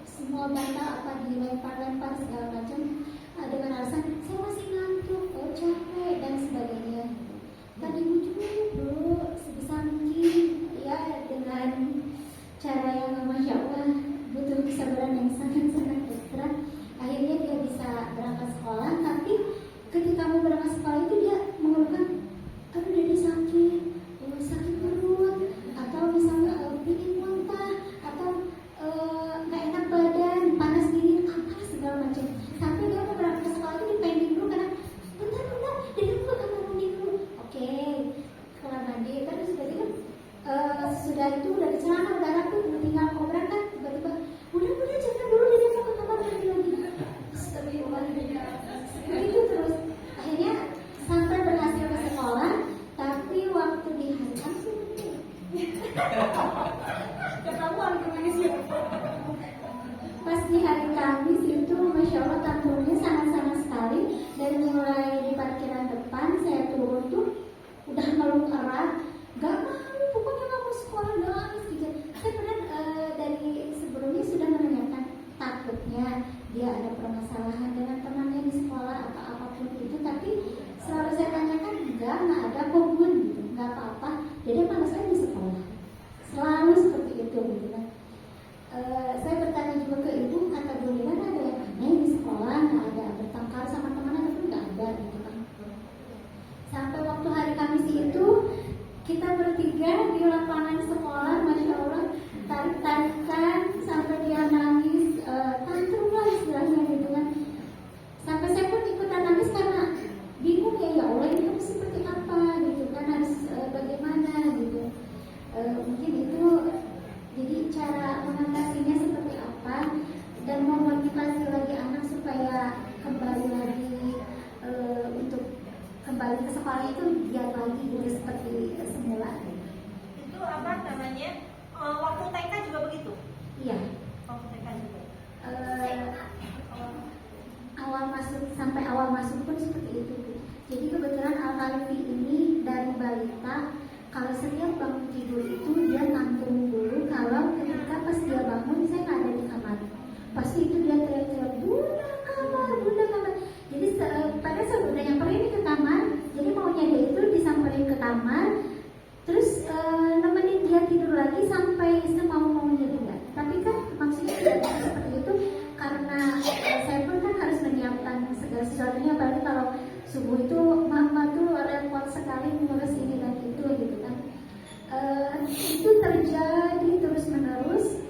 semua bata dilempar-lempar segala macam dengan alasan saya masih ngantuk, capek dan sebagainya. Dan ibu juga sebisa mungkin ya dengan cara yang masya Allah butuh kesabaran yang sangat-sangat ekstra. Akhirnya dia bisa berangkat sekolah, tapi ketika mau berangkat sekolah itu dia mengeluhkan, aduh jadi sakit perut, atau misalnya bikin muntah, atau nggak enak badan, panas dingin, apa segala macam. Sampai dia mau berangkat ke sekolah itu dipending dulu karena bentar, jadi aku ke kamar mandi dulu. Oke, kamar mandi kan sudah itu udah dicelana, udah rapi, udah tinggal mau berangkat, tiba-tiba udah jaga dulu, jadi aku ke kamar mandi lagi. Astagfirullahaladzim. Begitu terus. Akhirnya sampai berhasil ke sekolah, tapi waktu di hari Kamis pas di hari Kamis itu masya Allah tantrumnya sangat-sangat sekali. Dari mulai di parkiran depan saya turun tuh udah meluk erat, gak mau, pokoknya gak mau sekolah, nangis gitu. Saya benar dari sebelumnya sudah menanyakan, takutnya dia ada permasalahan dengan temannya di sekolah atau apapun itu, tapi selalu saya tanyakan, nggak ada komun gitu, nggak apa-apa, jadi malas aja di sekolah, selalu seperti itu gitu kan. Saya bertanya juga ke ibu, kata Bu Lina ada yang aneh di sekolah, nggak ada bertengkar sama teman ataupun nggak ada gitu kan. Sampai waktu hari Kamis itu kita bertiga di lapangan sekolah, masya Allah, tarik-tarikan sampai dia nangis, tantrum lah istilahnya gitu kan. Sampai saya pun ikutan nangis karena bingung ya Allah ini harus seperti apa gitu kan, harus bagaimana gitu. Mungkin itu jadi cara mengatasinya seperti apa dan memotivasi lagi anak supaya kembali lagi untuk kembali ke sekolah itu giat lagi gitu seperti semula. Itu apa namanya? Waktu TK juga begitu? Iya. Waktu TK juga. Sampai awal masuk pun seperti itu. Jadi kebetulan Al-Khalifi ini dari balita, kalau setiap bangun tidur itu dia tantrum dulu. Kalau ketika pas dia bangun saya nggak ada di kamar, pasti itu dia teriak-teriak bunda kamar. Jadi pada saat udah nyamperin ke kamar, jadi maunya dia itu disamperin ke kamar, terus nemenin dia tidur lagi sampai semau-maunya dia. Tapi kan maksudnya tidak bisa seperti itu karena saya pun kan harus menyiapkan segala sesuatunya, apalagi kalau subuh itu mama tuh repot sekali ngurus ini dan itu gitu kan. Itu terjadi terus menerus,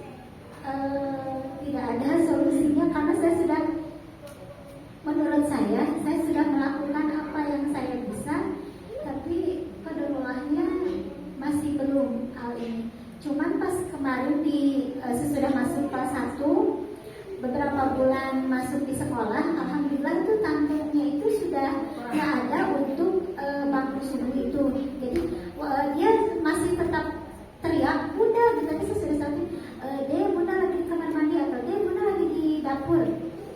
tidak ada solusinya karena saya sudah, menurut saya sudah melakukan apa yang saya bisa, tapi qadarullah-nya masih belum hal ini. Cuman pas kemarin sesudah masuk kelas 1, beberapa bulan masuk di sekolah, alhamdulillah itu tantrumnya itu sudah nggak ada untuk bangku subuh itu. Jadi dia masih tetap teriak bunda gitu, tapi saya sudah sampai dia bunda lagi di kamar mandi atau dia bunda lagi di dapur,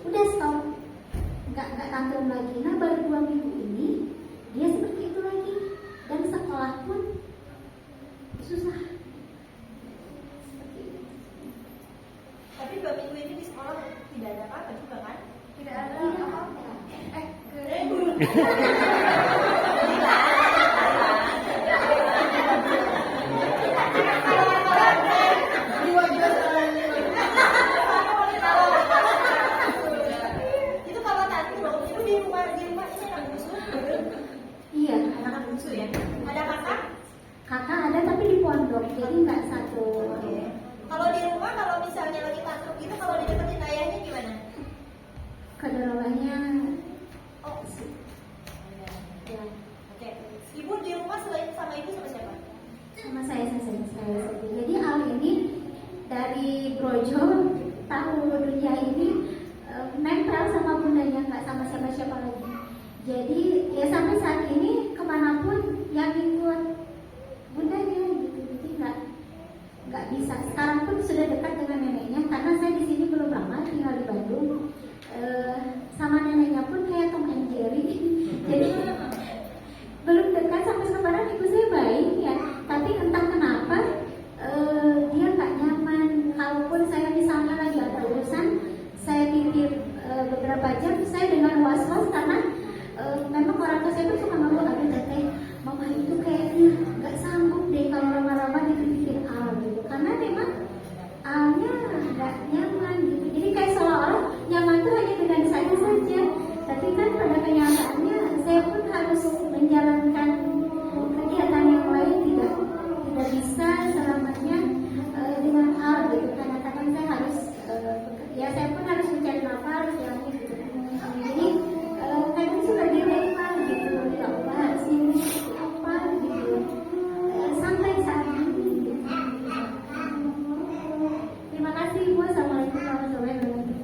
udah stop, nggak tantrum lagi. Nah baru 2 minggu ini dia seperti itu lagi, dan sekolah pun susah. Tapi 2 minggu ini di sekolah tidak ada apa-apa juga kan? Tidak ada Tidak apa-apa. Itu kalau tantrum itu di rumah ini anak bungsu. Iya, Anak bungsu ya. Ada kakak? kakak ada tapi di pondok, jadi nggak satu. Kalau di rumah, kalau misalnya lagi tantrum gitu, kalau dideketin ayahnya gimana? Kedarulahnya Oh, ya oke. Ibu di rumah selain sama ibu sama siapa? sama saya saya sedih. Jadi hal ini dari Brojo tahu dunia ini nempel sama bundanya, nggak sama siapa-siapa lagi. Jadi ya sampai saat ini kemanapun yang ikut bundanya gitu. Jadi nggak bisa. Sekarang pun sudah dekat dengan neneknya karena saya di sini belum lama tinggal di Bandung. Sama neneknya pun kayak Tom and Jerry. Jadi belum dekat sampai sekarang ibu saya baik ya. Tapi entah kenapa dia nggak nyaman. Kalaupun saya misalnya lagi ada urusan, saya titip beberapa jam, saya dengan was-was karena memang orang tua saya tuh suka ngomong, aduh teteh, mama itu kayaknya nggak sanggup deh kalau lama-lama dititipin Al gitu. Karena memang Alnya nggak nyaman gitu. Jadi kayak seolah-olah nyaman tuh hanya dengan saya saja. Tapi kan pada kenyataannya saya pun harus menjalankan kegiatan yang lain, tidak bisa selamanya dengan Al gitu. Kadang-kadang saya harus ya saya pun harus mencari nafas yang gitu. Jadi kadang suka dilema gitu, ya Allah harus ini apa gitu sampai saat ini gitu. Terima kasih Ibu. Assalamualaikum warahmatullahi wabarakatuh.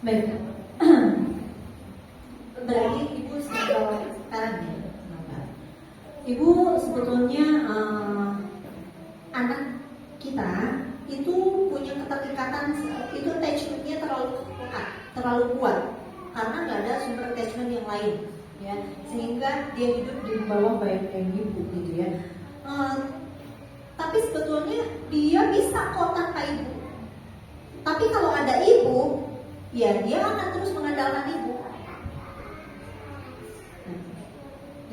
Baik, berarti Ibu sekarang ya, Ibu sebetulnya anak kita itu punya keterikatan, itu attachmentnya terlalu kuat karena nggak ada sumber attachment yang lain, ya, sehingga dia hidup di bawah bayang-bayang ibu, gitu ya. Tapi sebetulnya dia bisa kok tanpa ibu. Tapi kalau ada ibu, ya dia akan terus mengandalkan ibu.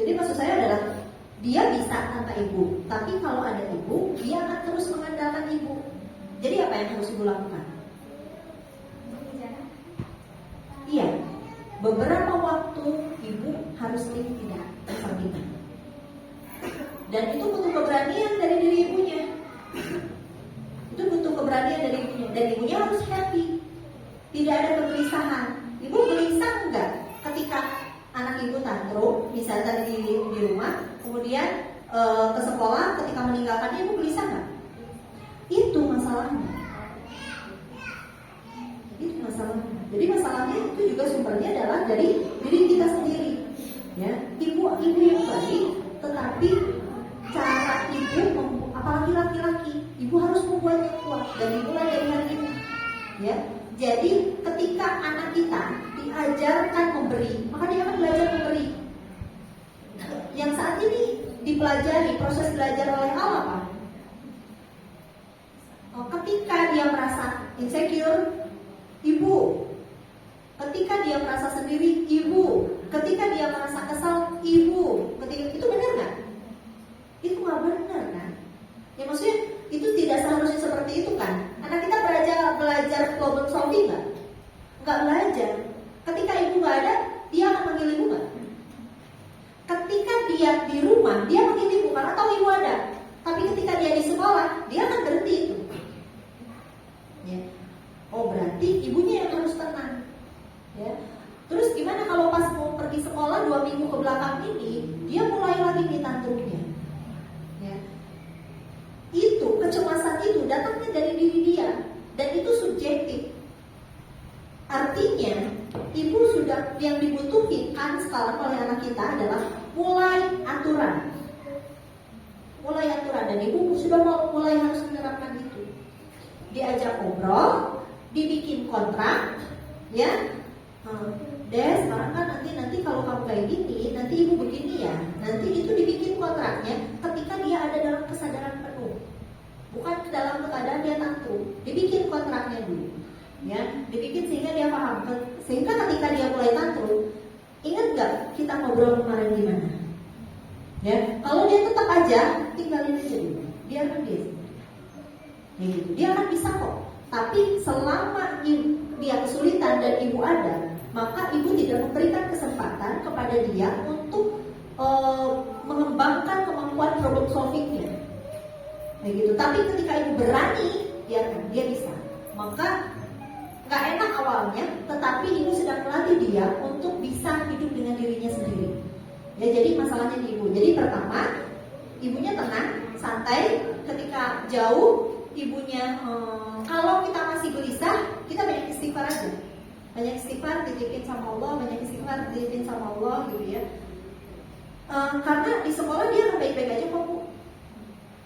Jadi maksud saya adalah dia bisa tanpa ibu, tapi kalau ada ibu, dia akan terus mengandalkan ibu. Jadi apa yang harus ibu lakukan? Iya, beberapa waktu ibu harus tidak disampingkan. Dan itu butuh keberanian dari diri ibunya. Itu butuh keberanian dari ibunya. Dan ibunya harus happy. Tidak ada kegelisahan. Ibu gelisah enggak ketika anak ibu tantrum, misalnya tadi di rumah, kemudian ke sekolah, ketika meninggalkannya ibu gelisah enggak? Itu masalahnya. Itu masalahnya. Jadi masalahnya itu juga sumbernya adalah dari diri kita sendiri. Ya, ibu yang baik, tetapi cara ibu, apalagi laki-laki, ibu harus membuatnya kuat dan dimulai dari hari ini. Ya. Jadi ketika anak kita diajarkan memberi, maka dia akan belajar memberi. Yang saat ini dipelajari, proses belajar oleh Al apa? Ketika dia merasa insecure, ibu. Ketika dia merasa sendiri, ibu. Ketika dia merasa kesal, ibu. Ketika itu benar nggak? Itu nggak benar kan? Ya maksudnya itu tidak seharusnya seperti itu kan? Anak kita belajar problem solving nggak? Nggak belajar. Ketika ibu nggak ada, dia akan panggil ibu nggak? Ketika dia di rumah, dia panggil ibu karena tahu ibu ada. Tapi ketika dia di sekolah, dia akan berhenti itu. Ya. Oh berarti ibunya yang harus tenang. Ya. Terus gimana kalau pas mau pergi sekolah 2 minggu ke belakang ini, dia mulai lagi nih tantrumnya. Ya. Itu kecemasan itu datangnya dari diri dia dan itu subjektif. Artinya ibu sudah yang dibutuhkan sekarang oleh anak kita adalah mulai aturan dan ibu sudah mulai harus menerapkan itu. Diajak ngobrol, dibikin kontrak, ya. Des, sekarang kan nanti kalau kamu kayak gini, nanti ibu begini ya. Nanti itu dibikin kontraknya ketika dia ada dalam kesadaran penuh. bukan dalam keadaan dia tantrum. Dibikin kontraknya dulu, ya, dibikin sehingga dia paham. Sehingga ketika dia mulai tantrum, ingat nggak kita ngobrol kemarin gimana? Ya, kalau dia tetap aja, tinggalin aja dulu, biarkan dia. Ya gitu, dia akan bisa kok. Tapi selama dia kesulitan dan ibu ada, maka ibu tidak memberikan kesempatan kepada dia untuk mengembangkan kemampuan problem solvingnya. Nah gitu. Tapi ketika ibu berani, dia bisa. Maka nggak enak awalnya, tetapi ibu sedang melatih dia untuk bisa hidup dengan dirinya sendiri. Ya, jadi masalahnya di ibu. Jadi pertama, ibunya tenang, santai. Ketika jauh, ibunya kalau kita masih gelisah, kita banyak istighfar aja. Banyak istighfar, titipin sama Allah, banyak istighfar, titipin sama Allah gitu ya. Karena di sekolah dia akan baik-baik aja kok, Bu.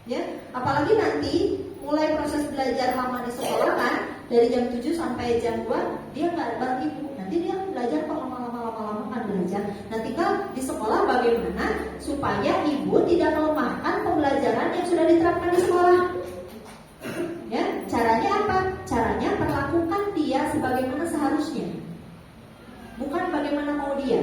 Ya, apalagi nanti mulai proses belajar lama di sekolah kan, dari jam 7 sampai jam 2 dia nggak bantu ibu. Nanti dia belajar kok lama-lama kan belajar. Nah tinggal di sekolah bagaimana supaya ibu tidak melemahkan pembelajaran yang sudah diterapkan di sekolah. Ya, caranya apa? Caranya perlakukan dia sebagaimana seharusnya, bukan bagaimana mau dia.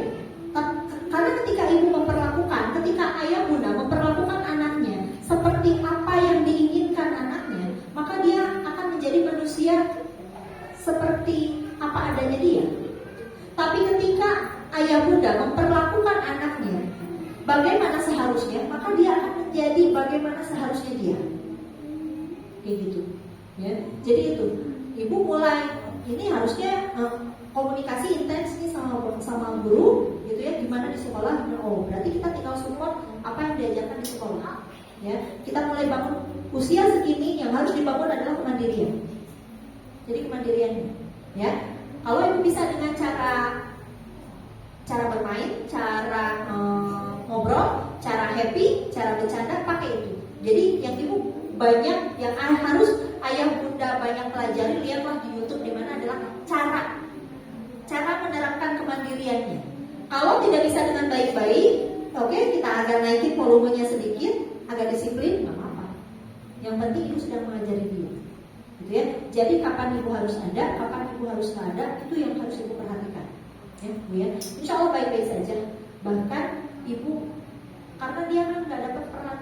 Karena ketika ibu memperlakukan, ketika ayah bunda memperlakukan anaknya seperti apa yang diinginkan anaknya, maka dia akan menjadi manusia seperti apa adanya dia. Tapi ketika ayah bunda memperlakukan anaknya bagaimana seharusnya, maka dia akan menjadi bagaimana seharusnya dia. Kayak gitu. Ya. Jadi itu, ibu mulai ini harusnya komunikasi intens nih sama guru gitu ya, gimana di sekolah. Oh, berarti kita tinggal support apa yang diajarkan di sekolah. Ya, kita mulai bangun usia segini yang harus dibangun adalah kemandirian. Jadi kemandiriannya, ya. Kalau ibu bisa dengan cara bermain, cara ngobrol, cara happy, cara bercanda, pakai itu. Jadi yang ibu banyak yang harus ayah bunda banyak pelajari, lihatlah di YouTube di mana adalah cara menerapkan kemandiriannya. Kalau tidak bisa dengan baik-baik, oke, kita agak naikin volumenya sedikit, agak disiplin, nggak apa-apa. Yang penting ibu sudah mengajari dia, gitu ya. Jadi kapan ibu harus ada, kapan ibu harus nggak ada, itu yang harus ibu perhatikan, ya, Bu ya. Insya Allah baik-baik saja. Bahkan ibu, karena dia kan nggak dapat peran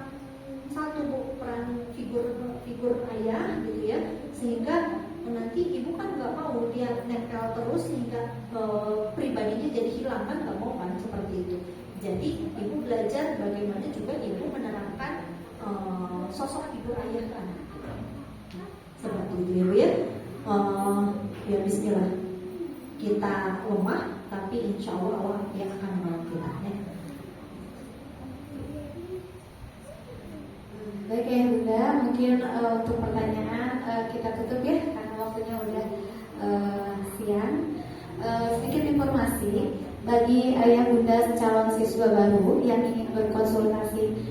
satu, Bu, peran figur ayah, gitu ya, sehingga nanti ibu kan nggak mau dia nempel terus sehingga pribadinya jadi hilang, kan nggak mau kan seperti itu. Jadi ibu belajar bagaimana juga ibu menerapkan sosok figur ayah ke anak, seperti itu ya, Bu ya. Ya Bismillah, kita lemah tapi insya Allah yang akan menolong kita ya. Baik ya Bunda, mungkin untuk pertanyaan kita tutup ya karena waktunya udah siang. Sedikit informasi bagi ayah bunda calon siswa baru yang ingin berkonsultasi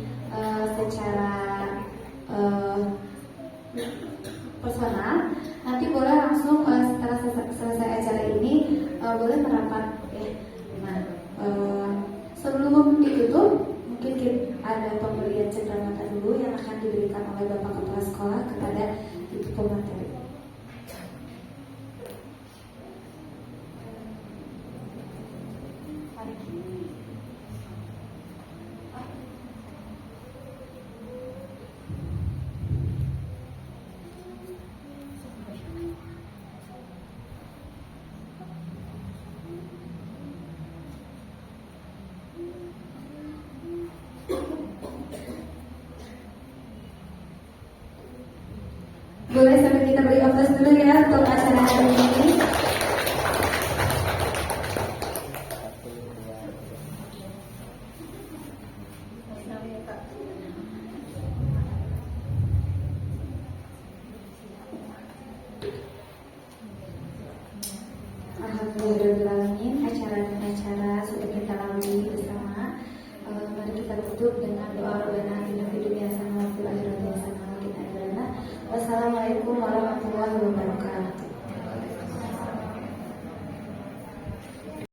secara personal, nanti boleh langsung setelah selesai acara ini boleh merapat ya. Nah, sebelum ditutup mungkin ada pemberian cenderamata dulu yang akan diberikan oleh Bapak Kepala Sekolah kepada ibu pemateri. Boleh sambil kita beri aplaus dulu ya untuk acara hari ini. Alhamdulillah, acara